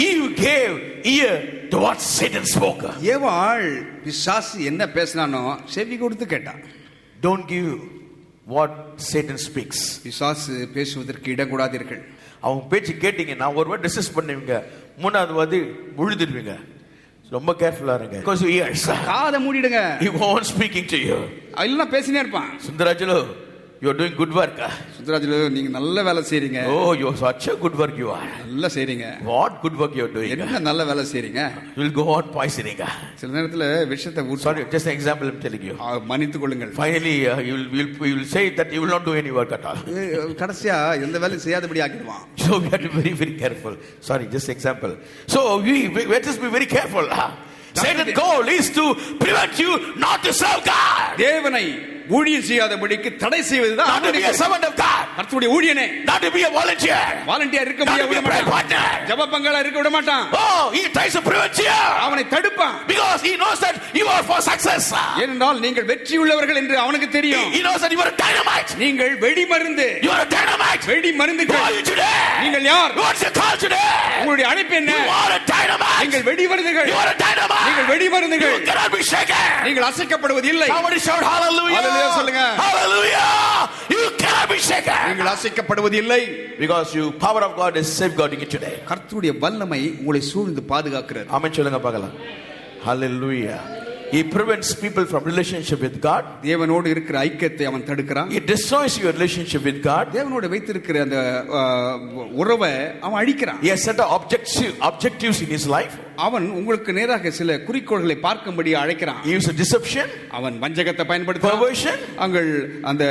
You gave ear to what Satan spoke. ஏவாள் பிசாசு என்ன பேசினானோ செவி கொடுத்து கேட்டான். Don't give what Satan speaks. பிசாசு பேசுவதற்கு இடம் கூடாதீர்கள். அவங்க பேச்சு கேட்டீங்கன்னா ஒரு வாட்டி டிஸ்கஸ் பண்ணுவீங்க, மூணாவது வாட்டி உழுதுடுவீங்க. ரொம்ப கேர்ஃபுல்லா இருங்க. Because your ears, காதை மூடிடுங்க. he won't speaking to you. இல்லனா பேசினே இருப்பான். சுந்தராஜலு, you are doing good work. சுந்தராஜலு, நீங்க நல்ல வேலை செய்றீங்க. Oh, you are such a good work you are. நல்ல செய்றீங்க. What good work you are doing? என்ன நல்ல வேலை செய்றீங்க. You will go on poisoning. சில நேரத்துல விஷயத்தை Sorry, just an example I'm telling you. மன்னித்துக் கொள்ளுங்கள். Finally, you will say that you will not do any work at all. கடைசியா எந்த வேலையும் செய்யாதபடி ஆக்கிடுவான். So we have to be very, very careful. Sorry, just example. So let us be very careful. Satan's goal is to prevent you not to serve God. தேவனை ஊழியம் செய்யாதபடிக்கு தடை செய்வதுதான் Not to be a servant of God. கர்த்தருடைய ஊழியனே. Not to be a volunteer. Volunteer இருக்க Not to be a prayer partner. ஜெப பங்காளா இருக்க விட மாட்டான். Oh, he tries to prevent you. அவனை தடுப்பான். Because he knows that you are for success. ஏனென்றால் நீங்கள் வெற்றி உள்ளவர்கள் என்று அவனுக்கு தெரியும். He knows that you are a dynamite. நீங்கள் வெடி மருந்து. You are a dynamite. வெடி மருந்துகள். Who are you today? நீங்கள் யார்? What's your call today? உங்களுடைய அழைப்பு என்ன? You are a dynamite. நீங்கள் வெடி மருந்துகள். You are a dynamite. நீங்கள் வெடி மருந்துகள். You cannot be shaken. நீங்கள் அசைக்கப்படுவது இல்லை. Somebody shout hallelujah. Hallelujah சொல்லுங்க. Hallelujah. You cannot be shaken. நீங்கள் அசைக்கப்படுவது இல்லை. Because you power of God is safeguarding you today. கர்த்தருடைய வல்லமை உங்களை சூழ்ந்து பாதுகாக்கிறது. ஆமென் சொல்லுங்க பார்க்கலாம். Hallelujah. He prevents people from relationship with God. தேவனோடு இருக்கிற ஐக்கியத்தை அவன் தடுக்கிறான். He destroys your relationship with God. தேவனோடு வைத்திருக்கிற அந்த உறவை அவன் அழிக்கிறான். He has set objectives in his life. அவன் உங்களுக்கு நேராக சில குறிக்கோள்களை பார்க்கும்படி அழைக்கிறான். He uses deception. அவன் வஞ்சகத்தை பயன்படுத்துறான். Perversion. அங்க அந்த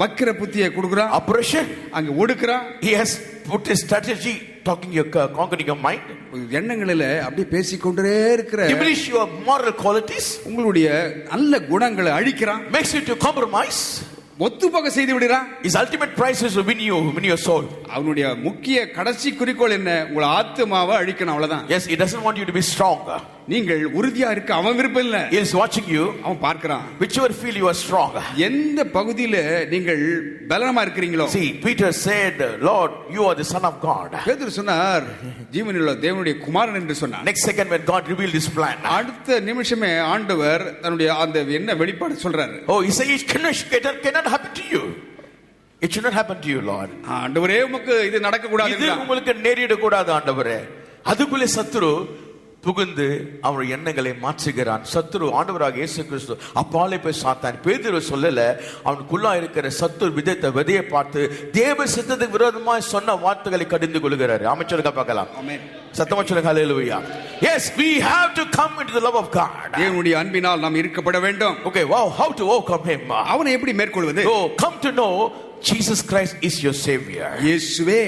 வக்கிர புத்தியை கொடுக்கறான். Oppression. அங்க ஒடுக்குறான். He has put his strategy conquering your mind. எண்ணங்களில அப்படியே பேசிக்கொண்டே இருக்கிற Diminish your moral qualities. உங்களுடைய நல்ல குணங்களை அழிக்கிறான். Makes you to compromise. ஒத்துப்போக செய்து விடுறான். His ultimate prize is to win your soul. அவனுடைய முக்கிய கடைசி குறிக்கோள் என்ன? உங்க ஆத்துமாவை அழிக்கணும், அவ்வளவுதான். Yes, he doesn't want you to be strong. நீங்கள் உறுதியா இருக்க அவன் விருப்பம் இல்ல. He is watching you. அவன் பார்க்கறான். Whichever feel you are strong. எந்த பகுதியில நீங்கள் பலமா இருக்கிறீங்களோ. See, Peter said, Lord, you are the son of God. பேதுரு சொன்னார், ஜீவனுள்ள தேவனுடைய குமாரன் என்று சொன்னார். Next second when God revealed his plan. அடுத்த நிமிஷமே ஆண்டவர் தன்னுடைய அந்த என்ன வெளிப்பாடு சொல்றாரு. Oh, he says it cannot happen to you. It should not happen to you, Lord. ஆண்டவரே, உமக்கு இது நடக்க கூடாது. இது உங்களுக்கு நேரிட கூடாது ஆண்டவரே. அதுக்குள்ளே சத்துரு புகுந்து அவருடைய எண்ணங்களை மாற்றுகிறான். சத்துரு ஆண்டவராக இயேசு கிறிஸ்து அப்பாலே போய் சாத்தான். பேதுரு சொல்லல, அவனுக்குள்ளா இருக்கிற சத்துரு விதைத்த விதையை பார்த்து தேவ சித்தத்துக்கு விரோதமாய் சொன்ன வார்த்தைகளை கடிந்து கொள்கிறார். அமைச்சருக்கா பார்க்கலாம். சத்தமா சொல்லுங்க ஹல்லேலூயா. Yes, we have to come into the love of God. தேவனுடைய அன்பினால் நாம் இருக்கப்பட வேண்டும். Okay, wow, how to overcome him? அவனை எப்படி மேற்கொள்வது? Oh, come to know Jesus Christ is your savior. இயேசுவே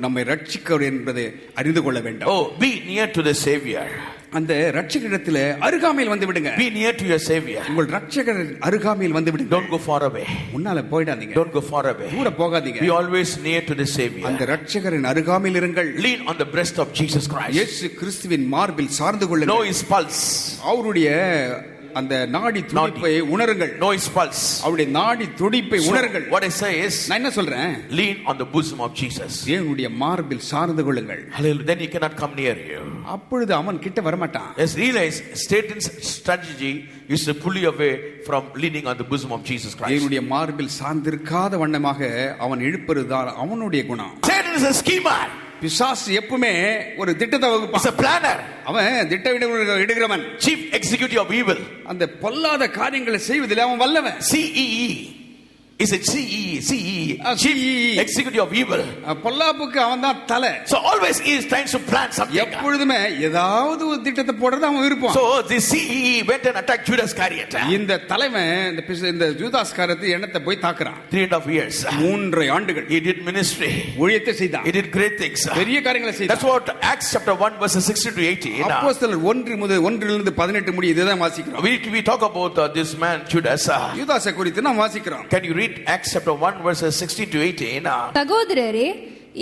நம்மை ரட்சிக்கிறவர் என்பதை அறிந்து கொள்ள வேண்டும். Oh, be near to the savior. அந்த ரட்சகரிடத்திலே அருகாமையில் வந்து விடுங்க. Be near to your savior. உங்கள் ரட்சகர் அருகாமையில் வந்து விடுங்க. Don't go far away. முன்னால போய்டாதீங்க. Don't go far away. தூர போகாதீங்க. Be always near to the savior. அந்த ரட்சகரின் அருகாமையில் இருங்கள். Lean on the breast of Jesus Christ. இயேசு கிறிஸ்துவின் மார்பில் சார்ந்து கொள்ளுங்கள். Know his pulse. அவருடைய அந்த நாடி துடிப்பை உணருங்கள். Know his pulse. அவருடைய நாடி துடிப்பை உணருங்கள். What I say is, நான் என்ன சொல்றேன்? lean on the bosom of Jesus. தேவனுடைய மார்பில் சார்ந்து கொள்ளுங்கள். Hallelujah. Then he cannot come near you. அப்பொழுது அவன் கிட்ட வர மாட்டான். Yes, realize Satan's strategy is to pull you away from leaning on the bosom of Jesus Christ. தேவனுடைய மார்பில் சார்ந்திருக்காத வண்ணமாக அவன் இழுப்பதுதான் அவனுடைய குணம். Satan is a schemer. பிசாசு எப்பவுமே ஒரு திட்டத்தை வகுப்பான். He's a planner. அவன் திட்டமிடுகிறவன். Chief executive of evil. அந்த பொல்லாத காரியங்களை செய்வதில் அவன் வல்லவன். CEE Is it CE, CE. executive of evil. பொல்லாப்புக்கு அவன் தான் தலை. So always he is trying to plan something. எப்பொழுதுமே ஏதாவது ஒரு திட்டத்தை போடுறது அவன் விருப்பம். So the CE went and attacked Judas Iscariot. இந்த தலைவன் இந்த யூதாஸ் காரியத்தை எண்ணத்தை போய் தாக்குறான். 3.5 years. 3 ஆண்டுகள். He did ministry. ஊழியத்தை செய்தான். He did great things. பெரிய காரியங்களை செய்தான். That's what Acts chapter 1 verses 16 to 18. அப்போஸ்தலர் 1 18 முடிய இதுதான் வாசிக்கிறோம். We talk about this man Judas. யூதாஸை குறித்து நாம் வாசிக்கிறோம். Can you read Acts chapter 1 verses 16 to 18? சகோதரரே,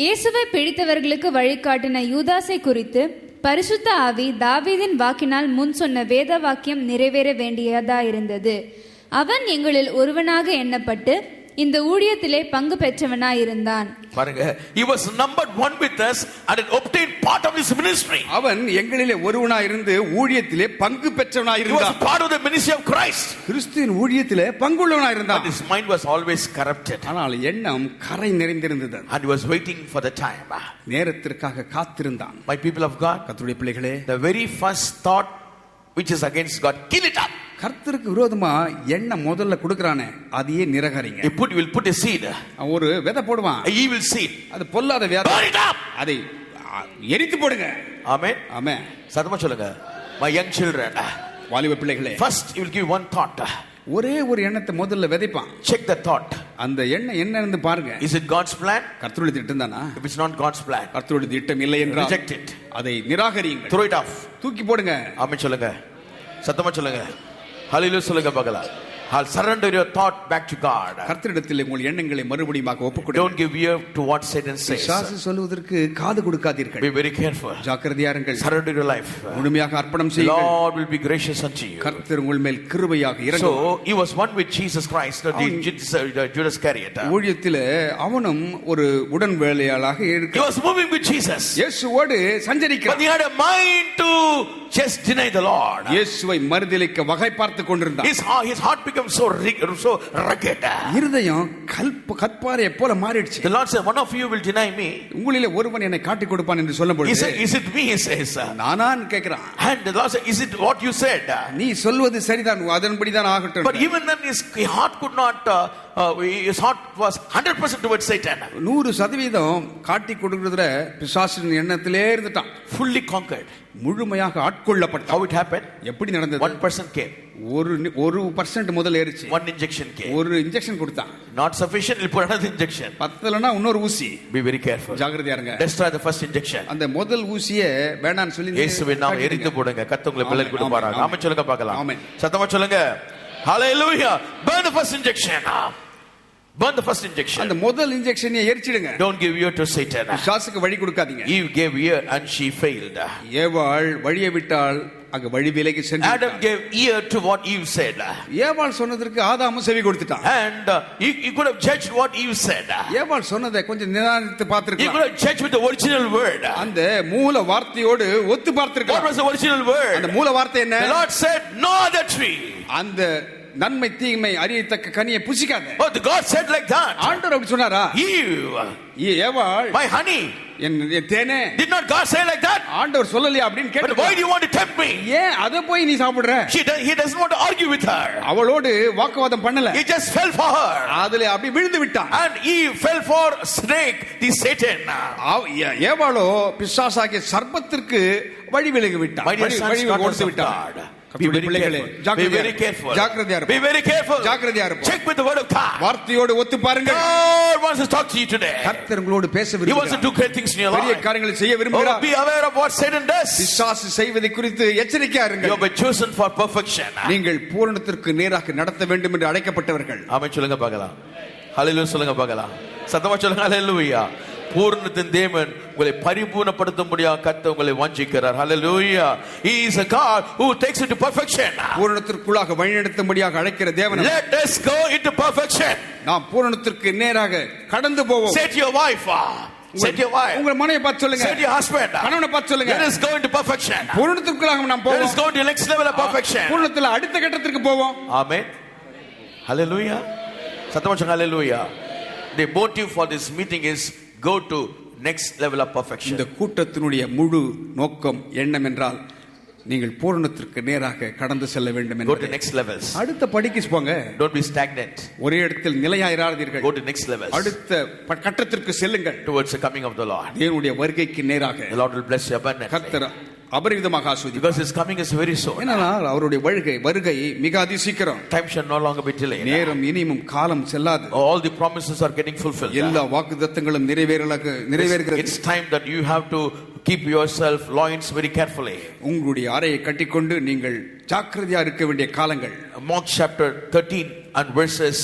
இயேசுவை பிடித்தவர்களுக்கு வழிகாட்டின யூதாசை குறித்து பரிசுத்த ஆவி தாவீதின் வாக்கினால் முன் சொன்ன வேத வாக்கியம் நிறைவேற வேண்டியதாயிருந்தது. அவன் எங்களில் ஒருவனாக எண்ணப்பட்டு இந்த ஊழியத்திலே பங்கு பெற்றவனாயிருந்தான். பாருங்க, he was numbered one with us and had obtained part of his ministry. அவன் எங்களிலே ஒருவனாய் இருந்து ஊழியத்திலே பங்கு பெற்றவனாய் He was இருந்தான். part of the ministry of Christ. கிறிஸ்துவின் ஊழியத்திலே பங்குள்ளவனாய் இருந்தான். But his mind was always corrupted. ஆனால் எண்ணம் கரை நிறைந்திருந்தது. And he was waiting for the time. நேரத்திற்காக காத்திருந்தான். My people of God, கர்த்தருடைய பிள்ளைகளே, the very first thought which is against God, kill it up. கர்த்தருக்கு விரோதமா எண்ணம் முதல்ல கொடுக்கறானே அதையே நிரகரிங்க. He will put a seed. ஒரு விதை போடுவான். A evil seed. அது பொல்லாத வியாதி. Burn it up. அதை எரித்து போடுங்க. Amen. ஆமென். சத்தமா சொல்லுங்க. My young children, வாலிப பிள்ளைகளே, first he will give one thought. ஒரே ஒரு எண்ணத்தை முதல்ல விதைப்பான். Check the thought. அந்த எண்ணம் என்னன்னு பாருங்க. Is it God's plan? கர்த்தருடைய திட்டம் தானா? If it's not God's plan, கர்த்தருடைய திட்டம் இல்லை என்றால் reject it. அதை நிராகரியுங்கள். Throw it off. தூக்கி போடுங்க. ஆமென் சொல்லுங்க. சத்தமா சொல்லுங்க. ஹalleluya சொல்லுங்க பார்க்கலாம். I'll surrender your thought back to God. கர்த்தரிடத்தில் உங்கள் எண்ணங்களை மறுபடியுமாக ஒப்புக்கொடுங்க. Don't give ear to what Satan says. பிசாசு சொல்வதற்கு காது கொடுக்காதீர்கள். Be very careful. ஜாக்கிரதையா இருங்கள். Surrender your life. முழுமையாக அர்ப்பணம் செய்யுங்கள். Lord will be gracious unto you. கர்த்தர் உங்கள் மேல் கிருபையாக இறங்குவார். So he was one with Jesus Christ, Judas Iscariot. ஊழியத்திலே அவனும் ஒரு உடன் வேலையாளாக He இருக்கிறான். was moving with Jesus. இயேசுவோடு But சஞ்சரிக்கிறான். he had a mind to just deny the Lord. இயேசுவை மறுதலிக்க வகை பார்த்து கொண்டிருந்தான். His heart became so rugged. இருதயம் கற்பாறையை போல மாறிடுச்சு. The Lord said, one of you will deny me. உங்களிலே ஒருவன் என்னை காட்டிக் கொடுப்பான் என்று சொல்லும் He பொழுது, said, is it me? He says. நானான்னு கேட்கிறான். And the Lord said, is it what you said? நீ சொல்வது சரிதான், அதன்படிதான் ஆகட்டும். But even then his heart could not, his heart was 100% towards Satan. 100% காட்டிக் கொடுக்கிறதுல பிசாசின் எண்ணத்திலே இருந்துட்டான். Fully conquered. முழுமையாக ஆட்கொள்ளப்பட்டான். How it happened? எப்படி நடந்தது? 1% came. 1% முதல் ஏறிச்சு. One injection came. ஒரு இன்ஜெக்ஷன் கொடுத்தான். Not sufficient, he'll put another injection. பத்தலனா இன்னொரு ஊசி. Be very careful. ஜாக்கிரதையா இருங்க. Destroy the first injection. அந்த முதல் ஊசியை வேண்டாம்னு சொல்லி இயேசுவின் நாமம் எரிந்து போடுங்க. கர்த்தர் உங்களை பிள்ளை கொடுப்பாராங்க. ஆமென் சொல்லுங்க பார்க்கலாம். ஆமென். சத்தமா சொல்லுங்க. Hallelujah. Burn the first injection. Burn the first injection. அந்த முதல் இன்ஜெக்ஷனை எரிச்சிடுங்க. Don't give ear to Satan. பிசாசுக்கு வழி கொடுக்காதீங்க. Eve gave ear and she failed. ஏவாள் வழியை விட்டால் அங்க வழி விலகி சென்று Adam gave ear to what Eve said. ஏவாள் சொன்னதற்கு ஆதாமும் செவி கொடுத்துட்டான். And he could have judged what Eve said. ஏவாள் சொன்னதை கொஞ்சம் நிதானித்து He பார்த்திருக்கலாம். could have judged with the original word. அந்த மூல வார்த்தையோடு ஒத்து What பார்த்திருக்கலாம். was the original அந்த word? மூல வார்த்தை என்ன? The Lord said, no other tree. அந்த நன்மை தீமை அறியத்தக்க கனியை புசிக்காத. But God said like that. ஆண்டவர் அப்படி சொன்னாரா? Eve, ஏவாள் my honey. N Tene, Did not God say like that? ஆண்டவர் சொல்லலையா அப்படின்னு But why do கேட்டு you want to tempt me? ஏன் அத போய் நீ சாப்பிடுற? He doesn't want to argue with her. அவளோடு வாக்குவாதம் பண்ணல. He just fell for her. அதுல அப்படி விழுந்து விட்டான். And Eve fell for snake, the Satan. ஏவாளோ பிசாசாகிய சர்ப்பத்திற்கு வழி விலகி விட்டான். My dear sons, வழி daughters கொடுத்து of விட்டான். God. Be very careful. Be very careful. ஜாக்கிரதையா Be இருப்போம். very careful. ஜாக்கிரதையா இருப்போம். Check with the word of God. வார்த்தையோடு ஒத்து பாருங்க. God wants to talk to you today. கர்த்தர் உங்களோடு பேச He wants to விரும்புகிறார். do great things in your பெரிய life. காரியங்களை செய்ய Oh, விரும்புகிறார். be aware of what Satan does. பிசாசு செய்வதை குறித்து எச்சரிக்கையா You இருங்கள். have been chosen for perfection. நீங்கள் பூரணத்திற்கு நேராக நடத்த வேண்டும் என்று அழைக்கப்பட்டவர்கள். ஆமென் சொல்லுங்க பார்க்கலாம். ஹalleluya சொல்லுங்க பார்க்கலாம். சத்தமா சொல்லுங்க ஹalleluya. பூரணத்தின் தேவன் உங்களை பரிபூர்ணப்படுத்தும்படியாக கர்த்தர் உங்களை வாஞ்சிக்கிறார். ஹalleluya. He is a God who takes you to perfection. பூரணத்திற்குள்ளாக வழிநடத்தும்படியாக அழைக்கிற தேவன். Let us go into perfection. நாம் பூரணத்திற்கு நேராக கடந்து போவோம். Say to your wife, say to your wife, உங்க மனைவியை பார்த்து சொல்லுங்க. say to your husband, கணவனை பார்த்து சொல்லுங்க. let us go into perfection. பூரணத்திற்குள்ளாக நாம் Let us போவோம். go to the next level of perfection. பூரணத்தில் அடுத்த கட்டத்திற்கு போவோம். Amen. Hallelujah. சத்தமா சொல்லுங்க hallelujah. The motive for this meeting is go to next level of perfection. இந்த கூட்டத்தினுடைய முழு நோக்கம் எண்ணம் என்றால் நீங்கள் பூரணத்திற்கு நேராக கடந்து செல்ல வேண்டும் Go to என்பதே. next levels. அடுத்த படிக்கு போங்க. Don't be stagnant. ஒரே இடத்தில் நிலையாயிராதீர்கள். Go to next levels. அடுத்த கட்டத்திற்கு செல்லுங்கள். Towards the coming of the Lord. தேவனுடைய வருகைக்கு நேராக The Lord will bless you abundantly. கர்த்தர் அபரிவிதமாக ஆசீர்வதிப்பார். Because His coming is very soon. ஏனென்றால் அவருடைய வருகை மிக அதிசீக்கிரம். Time shall no longer be delayed. நேரம் இனியும் காலம் செல்லாது. All the promises are getting fulfilled. எல்லா வாக்குத்தத்தங்களும் நிறைவேறுகிறது. It's time that you have to keep yourself loins very carefully. உங்களுடைய அறையை கட்டிக்கொண்டு நீங்கள் ஜாக்கிரதையா இருக்க வேண்டிய காலங்கள். Mark chapter 13 and verses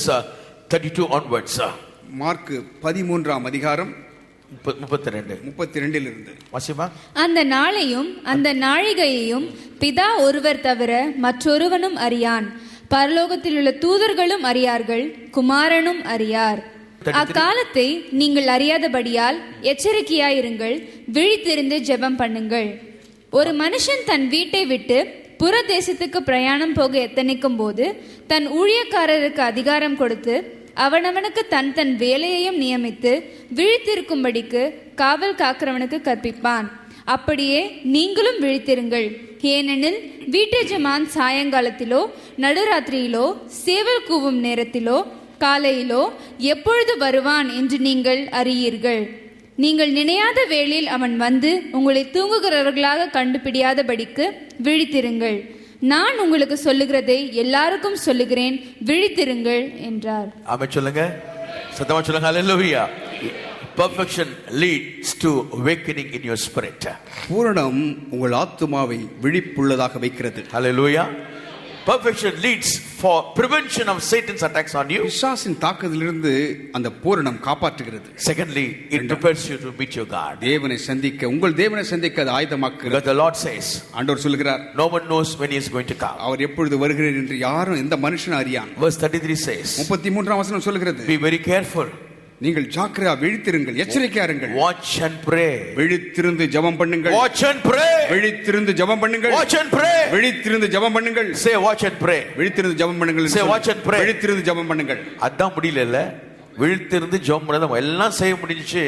32 onwards. Mark 13ஆம் அதிகாரம் 32 இருந்து வாசிமா. அந்த நாளையும் அந்த நாழிகையையும் பிதா ஒருவர் தவிர மற்றொருவனும் அறியான், பரலோகத்தில் உள்ள தூதர்களும் அறியார்கள், குமாரனும் அறியார். அக்காலத்தை நீங்கள் அறியாதபடியால் எச்சரிக்கையாயிருங்கள், விழித்திருந்து ஜெபம் பண்ணுங்கள். ஒரு மனுஷன் தன் வீட்டை விட்டு புற தேசத்துக்கு பிரயாணம் போக எத்தனிக்கும் போது தன் ஊழியக்காரருக்கு அதிகாரம் கொடுத்து அவனவனுக்கு தன் தன் வேலையையும் நியமித்து விழித்திருக்கும்படிக்கு காவல் காக்கிறவனுக்கு கற்பிப்பான். அப்படியே நீங்களும் விழித்திருங்கள். ஏனெனில் வீட்டு ஜமான் சாயங்காலத்திலோ நடுராத்திரியிலோ சேவல் கூவும் நேரத்திலோ காலையிலோ எப்பொழுது வருவான் என்று நீங்கள் அறியீர்கள். நீங்கள் நினையாத வேளையில் அவன் வந்து உங்களை தூங்குகிறவர்களாக கண்டுபிடியாதபடிக்கு விழித்திருங்கள். நான் உங்களுக்கு சொல்லுகிறதை எல்லாருக்கும் சொல்லுகிறேன், விழித்திருங்கள் என்றார். ஆமென் சொல்லுங்க, சத்தமா சொல்லுங்க. ஹalleluya. Perfection leads to awakening in your spirit. பூரணம் உங்கள் ஆத்துமாவை விழிப்புள்ளதாக வைக்கிறது. Hallelujah. Perfection leads for prevention of Satan's attacks on you. பிசாசின் தாக்குதலிலிருந்து அந்த பூரணம் காப்பாற்றுகிறது. Secondly, it prepares you to meet your God. தேவனை சந்திக்க உங்கள் தேவனை சந்திக்க அது ஆயத்தமாக்குகிறது. Because the Lord says, ஆண்டவர் சொல்கிறார், no one knows when he is going to come. அவர் எப்பொழுது வருகிறார் என்று யாரும் எந்த மனுஷனும் அறியான். Verse 33 says, 33ஆம் வசனம் சொல்கிறது, be very careful. நீங்கள் ஜாக்கிரதையா விழித்திருங்கள், எச்சரிக்கையா இருங்கள். Watch and pray. விழித்திருந்து ஜெபம் பண்ணுங்கள். Watch and pray. விழித்திருந்து ஜெபம் பண்ணுங்கள். Watch and pray. விழித்திருந்து ஜெபம் பண்ணுங்கள். Say watch and pray. விழித்திருந்து ஜெபம் பண்ணுங்கள். Say watch and pray. விழித்திருந்து ஜெபம் பண்ணுங்கள். அதான் முடியல. விழித்திருந்து ஜெபம் பண்ண எல்லாம் செய்ய முடிஞ்சிச்சு,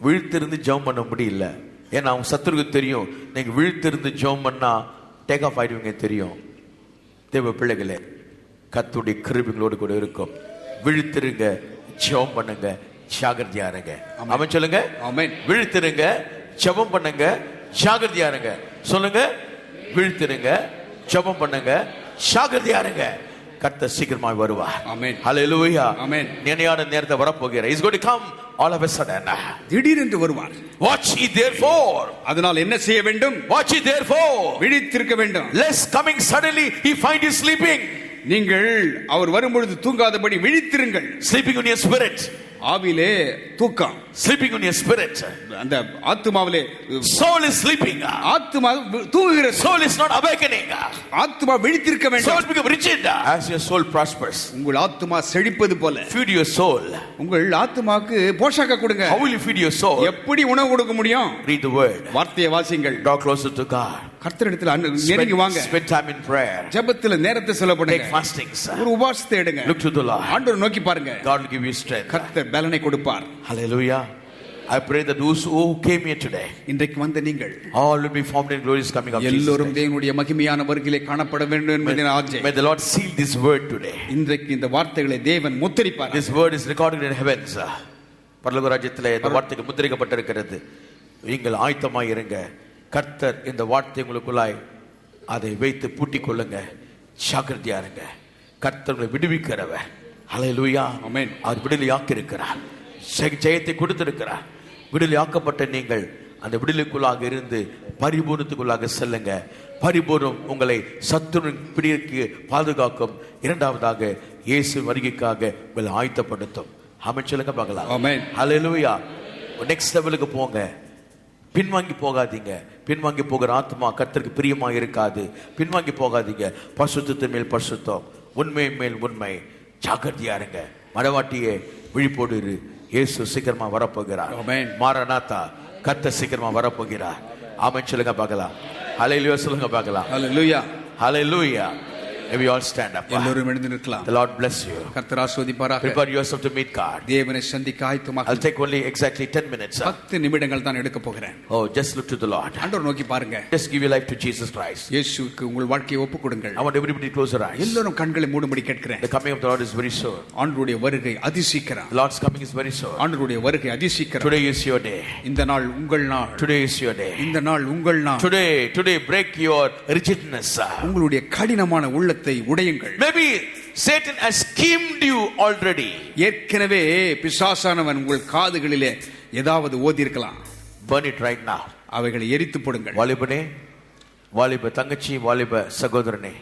விழித்திருந்து ஜெபம் பண்ண முடியல. ஏன்னா அவங்க சத்துருக்கு தெரியும், நீங்க விழித்திருந்து ஜெபம் பண்ணா டேக் ஆஃப் ஆயிடுவீங்க தெரியும். தேவ பிள்ளைகளே, கர்த்தருடைய கிருபைகளோடு கூட இருக்கும். விழித்திருங்க, ஜெபம் பண்ணுங்க, ஜாக்கிரதையா இருங்க. ஆமென் சொல்லுங்க. ஆமென். விழித்திருங்க, ஜெபம் பண்ணுங்க, ஜாக்கிரதையா இருங்க. சொல்லுங்க, விழித்திருங்க, ஜெபம் பண்ணுங்க, ஜாக்கிரதையா இருங்க. கர்த்தர் சீக்கிரமாய் வருவார். ஆமென். ஹalleluya. ஆமென். நினையான நேரத்தை வரப்போகிறார். He is going to come all of a sudden. திடீரென்று வருவார். Watch ye therefore. அதனால் என்ன செய்ய வேண்டும்? Watch ye therefore. விழித்திருக்க வேண்டும். Lest coming suddenly he find you sleeping. நீங்கள் அவர் வரும்பொழுது தூங்காதபடி விழித்திருங்கள். Sleeping in your spirit. ஆவிலே தூக்கம். Sleeping in your spirit. அந்த ஆத்துமாவிலே Soul is sleeping. ஆத்துமா தூங்குகிறது. Soul is not awakening. ஆத்துமா விழித்திருக்க வேண்டும். Soul become rigid as your soul prospers. உங்கள் ஆத்துமா செழிப்பது போல Feed your soul. உங்கள் ஆத்துமாக்கு போஷாக்க கொடுங்க. How will you feed your soul? எப்படி உணவு கொடுக்க முடியும்? Read the word. வார்த்தையை வாசிங்கள். Draw closer to God. கர்த்தரிடத்தில் நெருங்கி வாங்க. Spend time in prayer. ஜெபத்துல நேரத்தை செலவு பண்ணுங்க. Take fastings. ஒரு உபவாசத்தை எடுங்க. Look to the Lord. ஆண்டவரை நோக்கி பாருங்க. God will give you strength. கர்த்தர் பலனை கொடுப்பார். Hallelujah. I pray that those who came here today, இன்றைக்கு வந்த நீங்கள் all will be formed in glorious coming of Jesus. எல்லோரும் தேவனுடைய மகிமையான வருகையிலே காணப்பட வேண்டும் என்பதின் ஆசை. May the Lord seal this word today. இன்றைக்கு இந்த வார்த்தைகளை தேவன் முத்திரிப்பார். This word is recorded in heavens. பரலோக ராஜ்யத்திலே இந்த வார்த்தை முத்திரிக்கப்பட்டிருக்கிறது. நீங்கள் ஆயத்தமாய் இருங்க. கர்த்தர் இந்த வார்த்தை உங்களுக்குள்ளாய் அதை வைத்து பூட்டிக் கொள்ளுங்க. ஜாக்கிரதையா இருங்க. கர்த்தர் உங்களை விடுவிக்கிறவர். ஹல்லேலூயா. ஆமென். அவர் விடுதலையாக்கி இருக்கிறார். ஜெயத்தை கொடுத்திருக்கிறார். விடுதலையாக்கப்பட்ட நீங்கள் அந்த விடுதலைக்குள்ளாக இருந்து பரிபூர்ணத்துக்குள்ளாக செல்லுங்க. பரிபூர்ணம் உங்களை சத்துருவின் பிடிக்கு பாதுகாக்கும். இரண்டாவதாக இயேசு வருகைக்காக உங்களை ஆயத்தப்படுத்தும். ஆமென் சொல்லுங்க பார்க்கலாம். ஆமென். ஹல்லேலூயா. நெக்ஸ்ட் லெவலுக்கு போங்க. பின்வாங்கி போகாதீங்க. பின்வாங்கி போகிற ஆத்மா கர்த்தருக்கு பிரியமா இருக்காது. பின்வாங்கி போகாதீங்க. பரிசுத்தத்தின் மேல் பரிசுத்தம், உண்மை மேல் உண்மை. ஜாக்கிரதையா இருங்க. மடவாட்டியே விழிப்போடு இரு. இயேசு சீக்கிரமா வரப்போகிறார். ஆமென். மாரநாதா, கர்த்தர் சீக்கிரமா வரப்போகிறார். ஆமென் சொல்லுங்க பார்க்கலாம். ஹல்லேலூயா சொல்லுங்க பார்க்கலாம். ஹல்லேலூயா. ஹல்லேலூயா. May we all stand up. எல்லோரும் எழுந்து நிற்கலாம். The Lord bless you. கர்த்தர் ஆசீர்வதிப்பாராக. Prepare yourself to meet God. தேவனை சந்திக்க ஆயத்தமாக. I'll take only exactly 10 minutes. 10 நிமிடங்கள் தான் எடுக்க போகிறேன். Oh, just look to the Lord. ஆண்டவர் நோக்கி பாருங்க. Just give your life to Jesus Christ. இயேசுவுக்கு உங்கள் வாழ்க்கையை ஒப்புக் கொடுங்கள். I want everybody to close their eyes. எல்லோரும் கண்களை மூடும்படி கேட்கிறேன். The coming of the Lord is very soon. ஆண்டவருடைய வருகை அதிசீக்கிரம். The Lord's coming is very soon. ஆண்டவருடைய வருகை அதிசீக்கிரம். Today is your day. இந்த நாள் உங்கள் நாள். Today is your day. இந்த நாள் உங்கள் நாள். Today break your rigidness. உங்களுடைய கடினமான உள்ளத்தை உடையுங்கள். Maybe Satan has schemed you already. ஏற்கனவே பிசாசானவன் உங்கள் காதுகளிலே ஏதாவது ஓதி இருக்கலாம். Burn it right now. அவைகளை எரித்து போடுங்கள். வாலிபனே, வாலிப தங்கச்சி, வாலிப சகோதரனே,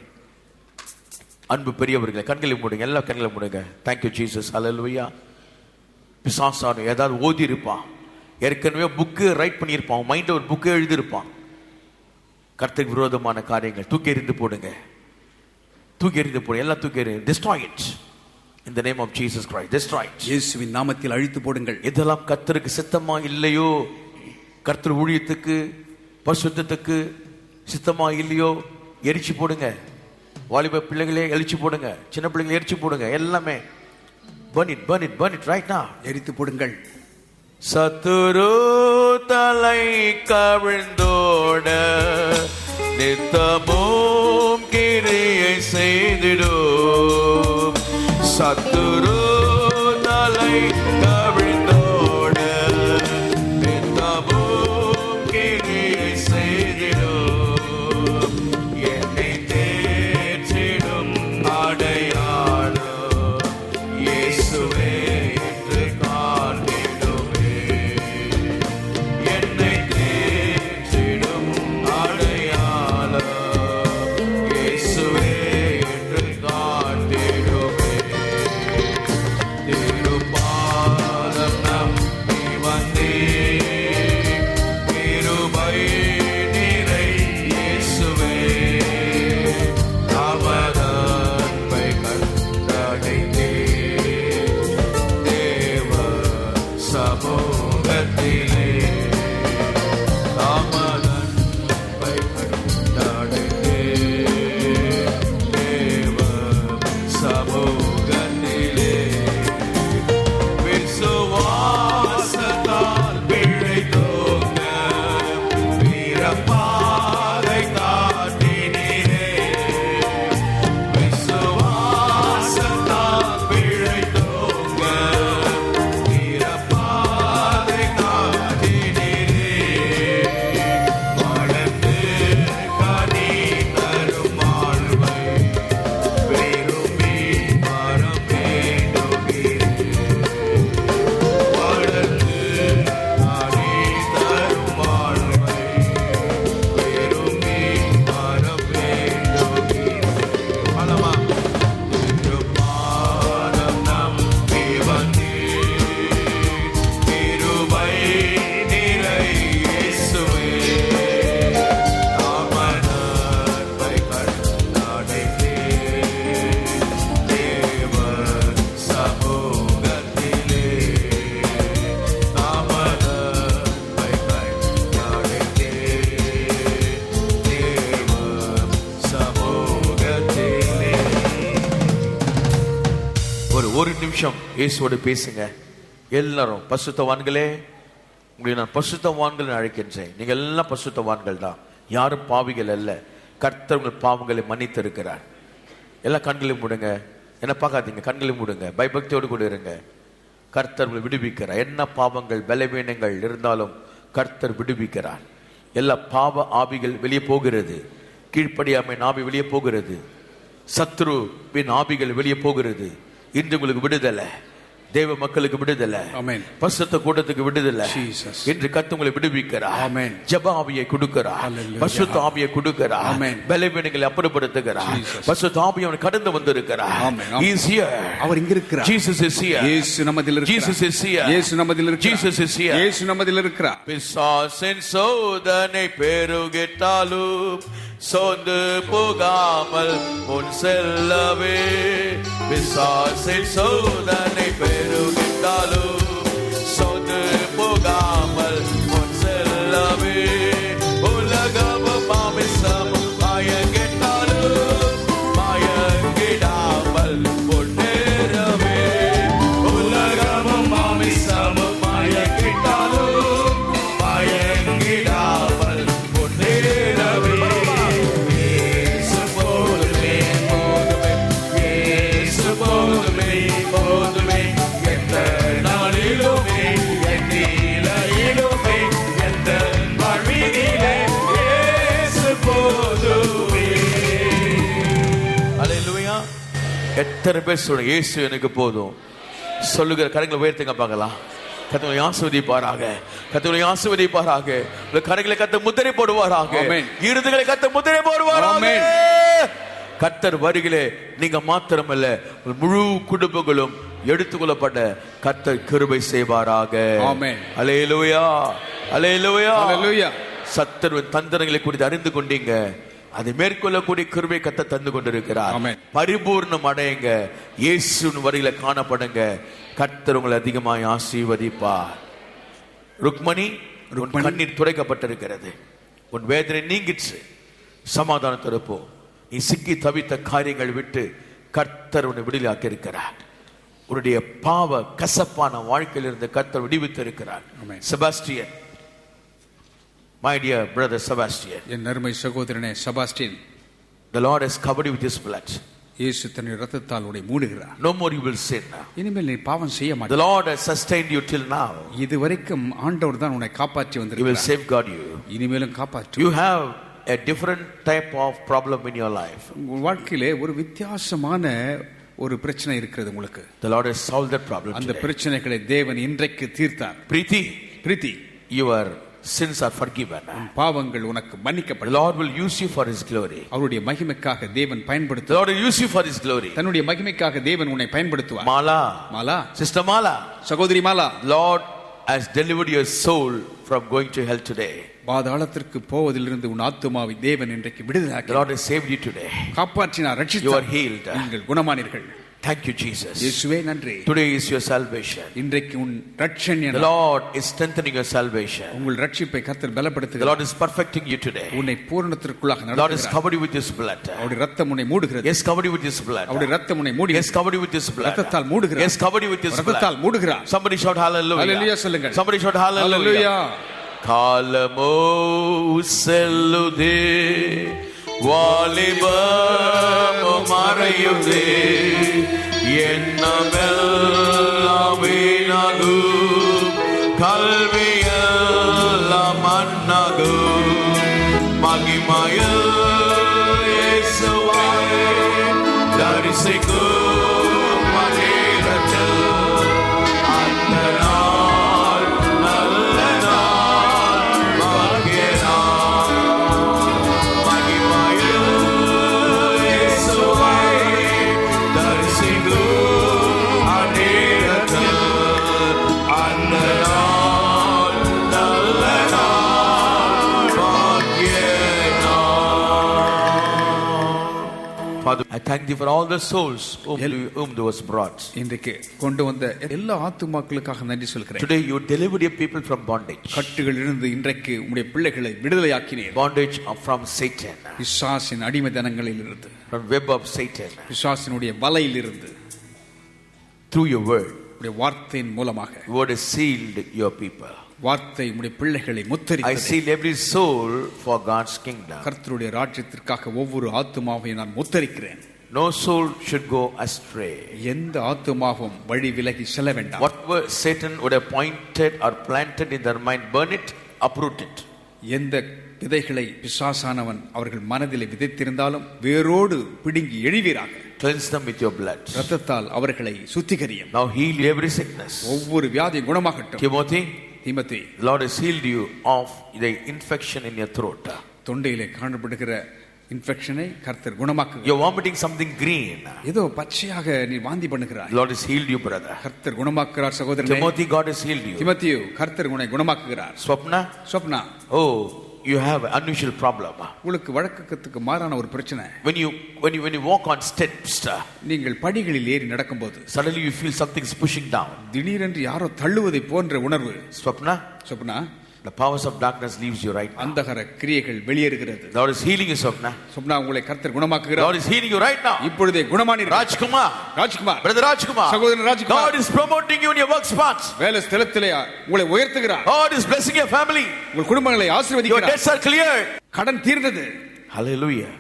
அன்பு பெரியவர்களே, கண்களை மூடுங்க, எல்லா கண்களை மூடுங்க. Thank you Jesus. Hallelujah. பிசாசான ஏதாவது ஓதி இருப்பான், ஏற்கனவே புக்கு ரைட் பண்ணியிருப்பான், மைண்ட்ல ஒரு புக்கு எழுதியிருப்பான். கர்த்தருக்கு விரோதமான காரியங்கள் தூக்கி எறிந்து போடுங்க, தூக்கி எறிந்து போடுங்க, எல்லாம் தூக்கி எறிந்து destroy it in the name of Jesus Christ. Destroy it. இயேசுவின் நாமத்தில் அழித்து போடுங்கள். இதெல்லாம் கர்த்தருக்கு சித்தமா இல்லையோ, கர்த்தர் ஊழியத்துக்கு பரிசுத்தத்துக்கு சித்தமா இல்லையோ எரிச்சு போடுங்க. வாலிப பிள்ளைகளே எரிச்சு போடுங்க, சின்ன பிள்ளைகளை எரிச்சு போடுங்க, எல்லாமே burn it, burn it, burn it right now. எரித்து போடுங்கள். சத்துரு தலை கவிழ்ந்தோட நித்தமும் கிரியை செய்திடும். சத்துரு தலை கவிழ்ந்தோட நித்தமும் கிரியை செய்திடும். என்னை தேற்றிடும் அடையாளம் இயேசுவே என்று காண்பிடுமே. என்னை தேற்றிடும் அடையாளம் இயேசுவே என்று காண்பிடுமே. திருப்பாதம் நம்பி வந்தேன், கிருபை நிறை இயேசுவே. தமது அன்பை கண்டடைந்தேன், தேவ சமூகத்திலே. தமது அன்பை கண்டடைந்தேன், தேவ சமூகத்திலே. விசுவாசத்தால் பிழைத்தோங்க வீரப்பாதை காட்டினீரே. விசுவாசத்தால் பிழைத்தோங்க வீரப்பாதை காட்டினீரே. வளர்ந்து கனி தரும் வாழ்வை விரும்பி வரம் வேண்டுகிறேன். வளர்ந்து கனி தரும் வாழ்வை விரும்பி வரம் வேண்டுகிறேன். பலமா திருப்பாதம் நம்பி வந்தேன், கிருபை நிறை இயேசுவே. தமது அன்பை கண்டடைந்தேன், தேவ சமூகத்திலே. தமது அன்பை கண்டடைந்தேன், தேவ சமூகத்திலே. ஒரு நிமிஷம் இயேசுவோடு பேசுங்க. எல்லாரும் பசுத்தவான்களே, உங்களை நான் பசுத்தவான்கள் அழைக்கின்றேன். நீங்க எல்லாம் பசுத்தவான்கள் தான், யாரும் பாவிகள் அல்ல. கர்த்தர் உங்கள் பாவங்களை மன்னித்து இருக்கிறார். எல்லாம் கண்களை மூடுங்க, என்ன பார்க்காதீங்க, கண்களை மூடுங்க, பயபக்தியோடு கூட இருங்க. கர்த்தர் உங்களை விடுவிக்கிறார். என்ன பாவங்கள் பலவீனங்கள் இருந்தாலும் கர்த்தர் விடுவிக்கிறார். எல்லா பாவ ஆவிகள் வெளியே போகிறது, கீழ்ப்படியாமை ஆவி வெளியே போகிறது, சத்ருவின் ஆவிகள் வெளியே போகிறது. இன்று உங்களுக்கு விடுதலை, தேவ மக்களுக்கு விடுதலை, ஆமென். பரிசுத்த கூட்டத்துக்கு விடுதலை. Jesus. இன்று கர்த்தர் உங்களை விடுவிக்கிறார். ஆமென். ஜெப ஆவியை கொடுக்கிறார், Hallelujah. பரிசுத்த ஆவியை கொடுக்கிறார், ஆமென். பலவீனங்களை அப்புறப்படுத்துகிறார். Jesus. பரிசுத்த ஆவியை அவன் கடந்து வந்திருக்கிறார். ஆமென். He is here. அவர் இங்க இருக்கிறார். Jesus is here. இயேசு நம்மதில் இருக்கிறார். Jesus is here. இயேசு நம்மதில் இருக்கிறார். Jesus is here. இயேசு நம்மதில் இருக்கிறார். பிசாசின் சோதனை பெருகிட்டாலும் சோர்ந்து போகாமல் முன் செல்லவே. பிசாசின் சோதனை பெருகிட்டாலும் சோர்ந்து போகாமல் முன் செல்லவே. உலகமும் மாமிசமும் மாயங்கிட்டாலும் மாய எத்தனை பேர் சொல்லுங்க இயேசு எனக்கு போதும் சொல்லுகிற கரங்களை உயர்த்துங்க பார்க்கலாம். கர்த்தர் ஆசீர்வதிப்பாராக. கர்த்தர் ஆசீர்வதிப்பாராக. கரங்களை கர்த்தர் முத்திரை போடுவாராக. இருதயங்களை கர்த்தர் முத்திரை போடுவாராக. கர்த்தர் வருகிலே நீங்க மாத்திரமல்ல முழு குடும்பங்களும் எடுத்துக்கொள்ளப்பட்ட கர்த்தர் கிருபை செய்வாராக. ஆமென். அல்லேலூயா, அல்லேலூயா, அல்லேலூயா. சத்துருவின் தந்திரங்களை குறித்து அறிந்து கொண்டீங்க. அதை மேற்கொள்ளக்கூடிய கிருபை கர்த்தர் தந்து கொண்டிருக்கிறார். பரிபூர்ணம் அடையுங்க. இயேசுவின் வரியில காணப்படுங்க. கர்த்தர் உங்களை அதிகமாய் ஆசீர்வதிப்பார். ருக்மணி, உன் கண்ணீர் துடைக்கப்பட்டிருக்கிறது. உன் வேதனை நீங்கிற்று. சமாதானத்தோடு போ. நீ சிக்கி தவித்த காரியங்கள் விட்டு கர்த்தர் உன்னை விடுதலையாக்கி இருக்கிறார். உன்னுடைய பாவ கசப்பான வாழ்க்கையிலிருந்து கர்த்தர் விடுவித்து இருக்கிறார். Sebastian, my dear brother Sebastian, என் அருமை சகோதரனே Sebastian, the Lord has covered you with his blood. இயேசு தன் இரத்தத்தால் உன்னை மூடுகிறார். No more you will sin. இனிமேல் நீ பாவம் செய்ய மாட்டாய். The Lord has sustained you till now. இதுவரைக்கும் ஆண்டவர் தான் உன்னை காப்பாற்றி He will வந்திருக்கிறார். safeguard you. இனிமேலும் காப்பாற்று. You have a different type of problem in your life. உங்கள் வாழ்க்கையிலே ஒரு வித்தியாசமான ஒரு பிரச்சனை இருக்கிறது உங்களுக்கு. The Lord has solved that problem அந்த today. பிரச்சனைகளை தேவன் இன்றைக்கு தீர்த்தார். பிரீத்தி, your sins are forgiven. பாவங்கள் உனக்கு The மன்னிக்கப்படும். Lord will use you for his glory. அவருடைய மகிமைக்காக தேவன் The பயன்படுத்துவார். Lord will use you for his glory. தன்னுடைய மகிமைக்காக தேவன் உன்னை பயன்படுத்துவார். மாலா, sister Mala, சகோதரி Mala, Lord has delivered your soul from going to hell today. பாதாளத்திற்கு போவதிலிருந்து உன் ஆத்துமாவை தேவன் இன்றைக்கு The விடுதலையாக்கி Lord has saved you today. காப்பாற்றினார், You are ரட்சித்தார். healed. நீங்கள் குணமானீர்கள். Thank you, Jesus. இயேசுவே நன்றி. Today is your salvation. இன்றைக்கு உன் ரட்சணியன். The Lord is strengthening your salvation. உங்கள் ரட்சிப்பை கர்த்தர் The பலப்படுத்துகிறார். Lord is perfecting you today. உன்னை பூரணத்திற்குள்ளாக The Lord has நடத்துகிறார். covered you with his blood. அவருடைய ரத்தம் உன்னை மூடுகிறது. Yes, covered you with his blood. அவருடைய ரத்தம் உன்னை மூடி Yes, covered you with his blood. ரத்தத்தால் மூடுகிறார். Yes, covered you with his blood. ரத்தத்தால் மூடுகிறார். Somebody shout hallelujah. Hallelujah சொல்லுங்கள். Somebody shout hallelujah. காலமோ செல்லுதே, வாலிபமோ மறையுதே, எண்ணமெல்லாம் வீணாகும், கல்வியெல்லாம் மண்ணாகும், மகிமையில் இயேசுவை தரிசிக்கும் மனிதர்கள் அந்த நாள் நல்ல நாள், பாக்கிய நாள். மகிமையில் இயேசுவை தரிசிக்கும் மனிதர்கள் அந்த நாள் நல்ல நாள், பாக்கிய நாள். Father, I thank thee for all the souls whom thou hast brought. இன்றைக்கு கொண்டு வந்த எல்லா ஆத்துமாக்களுக்காக நன்றி சொல்கிறேன். Today you delivered your people from bondage. கட்டுகளிலிருந்து இன்றைக்கு உம்முடைய பிள்ளைகளை விடுதலையாக்கினீர். Bondage from Satan. பிசாசின் அடிமைத்தனங்களிலிருந்து, From web of Satan. பிசாசினுடைய வலையிலிருந்து Through your word. உம்முடைய வார்த்தையின் மூலமாக Your word has sealed your people. வார்த்தை உம்முடைய பிள்ளைகளை I முத்தரித்தது. seal every soul for God's kingdom. கர்த்தருடைய ராஜ்யத்திற்காக ஒவ்வொரு ஆத்துமாவையும் நான் முத்தரிக்கிறேன். No soul should go astray. எந்த ஆத்துமாவும் வழி விலகி செல்ல வேண்டாம். Whatever Satan would have pointed or planted in their mind, burn it, uproot it. எந்த விதைகளை பிசாசானவன் அவர்கள் மனதிலே விதைத்திருந்தாலும் வேரோடு பிடுங்கி எழிவீராக. Cleanse them with your blood. இரத்தத்தால் அவர்களை சுத்திகரியும். Now heal every sickness. ஒவ்வொரு வியாதியும் குணமாகட்டும். Timothy, தீமோத்தே, the Lord has healed you of the infection in your throat. தொண்டையிலே காணப்படுகிற இன்ஃபெக்ஷனை கர்த்தர் குணமாக்குகிறார். You're vomiting something green. ஏதோ பச்சையாக நீ வாந்தி பண்ணுகிறாய். The Lord has healed you, brother. கர்த்தர் குணமாக்குகிறார் சகோதரனே. Timothy, God has healed you. தீமோத்தேயு, கர்த்தர் உன்னை குணமாக்குகிறார். Swapna, Swapna, oh, you have an unusual problem. உங்களுக்கு வழக்கத்துக்கு மாறான ஒரு பிரச்சனை. When you walk on steps, நீங்கள் படிகளில் ஏறி நடக்கும்போது suddenly you feel something is pushing down. திடீரென்று யாரோ தள்ளுவதை போன்ற உணர்வு. Swapna, Swapna, the powers of darkness leaves you right now. அந்தகார கிரியைகள் வெளியேறுகிறது. The Lord is healing you, Swapna. Swapna, உங்களை கர்த்தர் The குணமாக்குகிறார். Lord is healing you right now. இப்பொழுதே குணமானீர்கள். Rajkumar, ராஜ்குமார், brother Rajkumar, சகோதரன் Rajkumar, God is promoting you in your work spots. வேலை ஸ்தலத்திலே உங்களை உயர்த்துகிறார். God is blessing your family. உங்கள் குடும்பங்களை Your ஆசீர்வதிக்கிறார். debts are cleared. கடன் தீர்ந்தது. Hallelujah.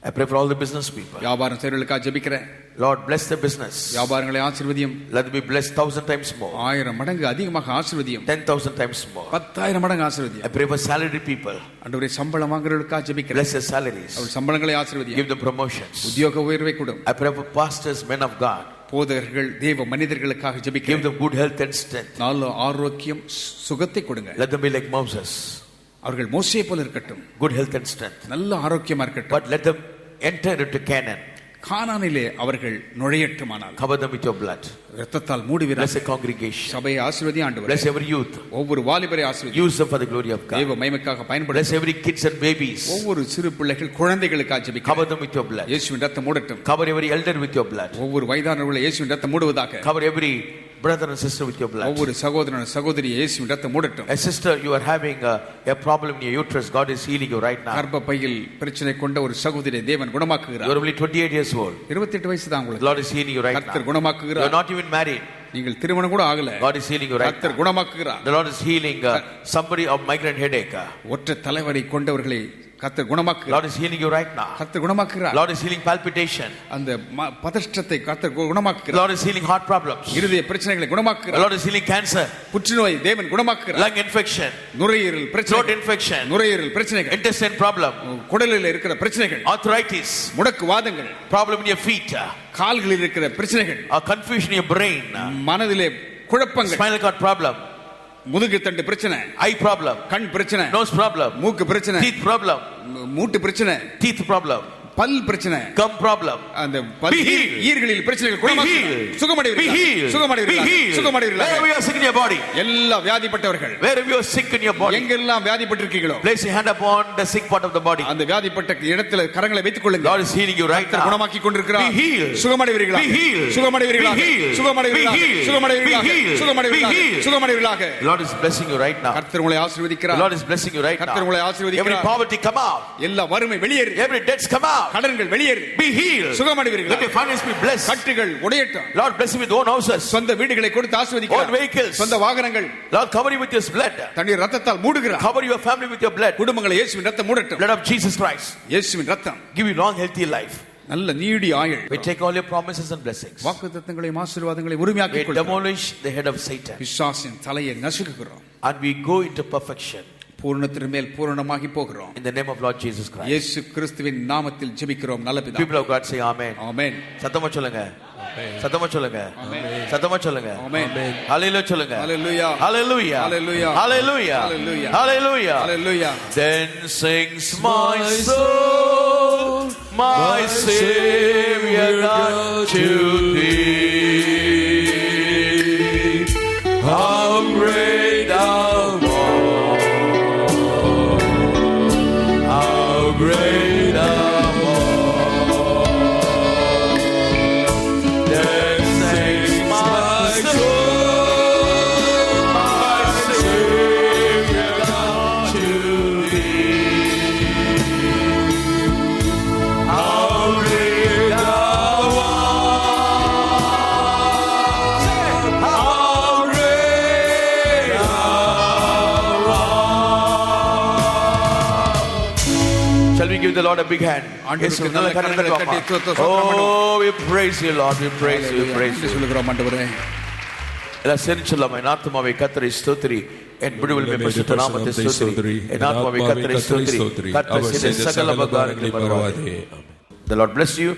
I pray for all the business people. வியாபாரம் செய்றவர்களுக்காக ஜெபிக்கிறேன். Lord, bless the business. வியாபாரங்களை ஆசீர்வதியும். Let it be blessed 1,000 times more. 1000 மடங்கு அதிகமாக ஆசீர்வதியும். 10,000 times more. 10,000 மடங்கு ஆசீர்வதியும். I pray for salary people. ஆண்டவரே சம்பளம் வாங்குறவர்களுக்காக ஜெபிக்கிறேன். Bless their salaries. அவர் சம்பளங்களை ஆசீர்வதியும். Give them promotions. உத்தியோக உயர்வை கொடும். I pray for pastors, men of God. போதகர்கள் தேவ மனிதர்களுக்காக Give ஜெபிக்கிறேன். them good health and strength. நல்ல ஆரோக்கியம் சுகத்தை கொடுங்க. Let them be like Moses. அவர்கள் மோசேயை போல இருக்கட்டும். Good health and strength. நல்ல ஆரோக்கியமா இருக்கட்டும். But let them enter into Canaan. கானானிலே அவர்கள் நுழையட்டுமானால் Cover them with your blood. இரத்தத்தால் மூடுவீராக. Bless the congregation. சபையை ஆசீர்வதி ஆண்டவரே. Bless every youth. ஒவ்வொரு வாலிபரை ஆசீர்வதி. Use them for the glory of God. தேவ மகிமைக்காக பயன்படுத்து. Bless every kids and babies. ஒவ்வொரு சிறு பிள்ளைகள் குழந்தைகளுக்காக ஜெபிக்கிறேன். Cover them with your blood. இயேசுவின் இரத்தம் மூடட்டும். Cover every elder with your blood. ஒவ்வொரு வயதானவர்களை இயேசுவின் இரத்தம் மூடுவதாக. Cover every brother and sister with your blood. ஒவ்வொரு சகோதரன் சகோதரியை இயேசுவின் இரத்தம் மூடட்டும். A sister, you are having a problem in your uterus. God is healing you right now. கர்ப்பப்பையில் பிரச்சனை கொண்ட ஒரு சகோதரியை தேவன் குணமாக்குகிறார். You are only 28 years old. 28 வயசு தான் உங்களுக்கு. Lord is healing you right now. கர்த்தர் You குணமாக்குகிறார். are not even married. நீங்கள் திருமணம் கூட ஆகல. God is healing you right கர்த்தர் now. குணமாக்குகிறார். The Lord is healing somebody of migraine headache. ஒற்றை தலைவலி கொண்டவர்களை கர்த்தர் குணமாக்குகிறார். Lord is healing you right now. கர்த்தர் குணமாக்குகிறார். Lord is healing palpitation. அந்த பதஷ்டத்தை கர்த்தர் குணமாக்குகிறார். Lord is healing heart problems. இருதய பிரச்சனைகளை The குணமாக்குகிறார். Lord is healing cancer, புற்றுநோய் தேவன் குணமாக்குகிறார். lung infection, நுரையீரல் throat பிரச்சனை, infection, நுரையீரல் பிரச்சனைகள், intestine problem, குடலில் இருக்கிற பிரச்சனைகள், arthritis, முடக்கு வாதங்கள், problem in your feet, கால்களில் இருக்கிற பிரச்சனைகள், confusion in your brain, மனதிலே குழப்பங்கள், spinal cord problem, முதுகு தண்டு பிரச்சனை, eye problem, கண் பிரச்சனை, nose problem, மூக்கு பிரச்சனை, teeth problem, மூட்டு பிரச்சனை, teeth problem, பல் பிரச்சனை, gum problem. அந்த பல் Be healed. ஈர்களில் பிரச்சனைகள் Be குணமாக்குகிறார். healed. Be சுகமடைவீர்களாக. healed. Be சுகமடைவீர்களாக. healed. சுகமடைவீர்களாக. Wherever you are sick in your body, எல்லா வியாதிப்பட்டவர்கள் wherever you are sick in your body, எங்கெல்லாம் வியாதிப்பட்டிருக்கீங்களோ place your hand upon the sick part of the body. அந்த வியாதிப்பட்ட இடத்துல கரங்களை வைத்துக் கொள்ளுங்க. God is healing you right கர்த்தர் now. குணமாக்கி கொண்டிருக்கிறார். Be healed. சுகமடைவீர்களாக. Be healed. சுகமடைவீர்களாக. Be healed. சுகமடைவீர்களாக. Be healed. சுகமடைவீர்களாக. Be healed. சுகமடைவீர்களாக. Be healed. சுகமடைவீர்களாக. The Lord is blessing you right now. கர்த்தர் உங்களை The ஆசீர்வதிக்கிறார். Lord is blessing you right கர்த்தர் உங்களை now. ஆசீர்வதிக்கிறார். Every poverty come out. எல்லா வறுமை வெளியேறு. Every debts come out. கடன்கள் வெளியேறு. Be healed. சுகமடைவீர்களாக. Let your finance be blessed. கட்டுகள் உடையட்டும். Lord bless you with own houses, சொந்த வீடுகளை கொடுத்து ஆசீர்வதிக்கிறார். own vehicles. சொந்த வாகனங்கள் Lord cover you with His blood. தன்னுடைய ரத்தத்தால் மூடுகிறார். Cover your family with your blood. குடும்பங்களை இயேசுவின் ரத்தம் மூடட்டும். Blood of Jesus Christ. இயேசுவின் ரத்தம் Give you long healthy life. நல்ல நீடி ஆயுள். We take all your promises and blessings. வாக்குத்தத்தங்களையும் ஆசீர்வாதங்களையும் We உரிமையாக்கிக் கொள்கிறோம். demolish the head of Satan பிசாசின் தலையை நசுக்குகிறோம். and we go into perfection பூரணத்தின் மேல் பூரணமாகி போகிறோம். in the name of Lord Jesus Christ. இயேசு கிறிஸ்துவின் நாமத்தில் ஜெபிக்கிறோம் நல்ல பிதாவே. People of God say amen. ஆமென். சத்தமா சொல்லுங்க. சத்தமா சொல்லுங்க. சத்தமா சொல்லுங்க. ஆமென். ஹalleluya சொல்லுங்க. ஹalleluya. Hallelujah. Hallelujah. Hallelujah. Hallelujah. Hallelujah. Hallelujah. Then sings my soul, my Savior God to thee. How great thou art, how great thou art. Then sings my soul, my Savior God to thee. How great thou art, how great thou art. Shall we give the Lord a big hand? ஆண்டவருக்கு நல்ல கரங்களை தட்டி ஸ்தோத்திரம் Oh, we praise you, Lord. We praise you, we praise நன்றி you. சொல்லுகிறோம் ஆண்டவரே. எல்லாம் சேர்ந்து சொல்லாமா? என் ஆத்துமாவை கர்த்தரை ஸ்தோத்திரி, என் விடுதலை பரிசுத்த நாமத்தை ஸ்தோத்திரி, என் ஆத்துமாவை கர்த்தரை ஸ்தோத்திரி, கர்த்தர் செய்த சகல உபகாரங்களை மறவாதே. The Lord bless you.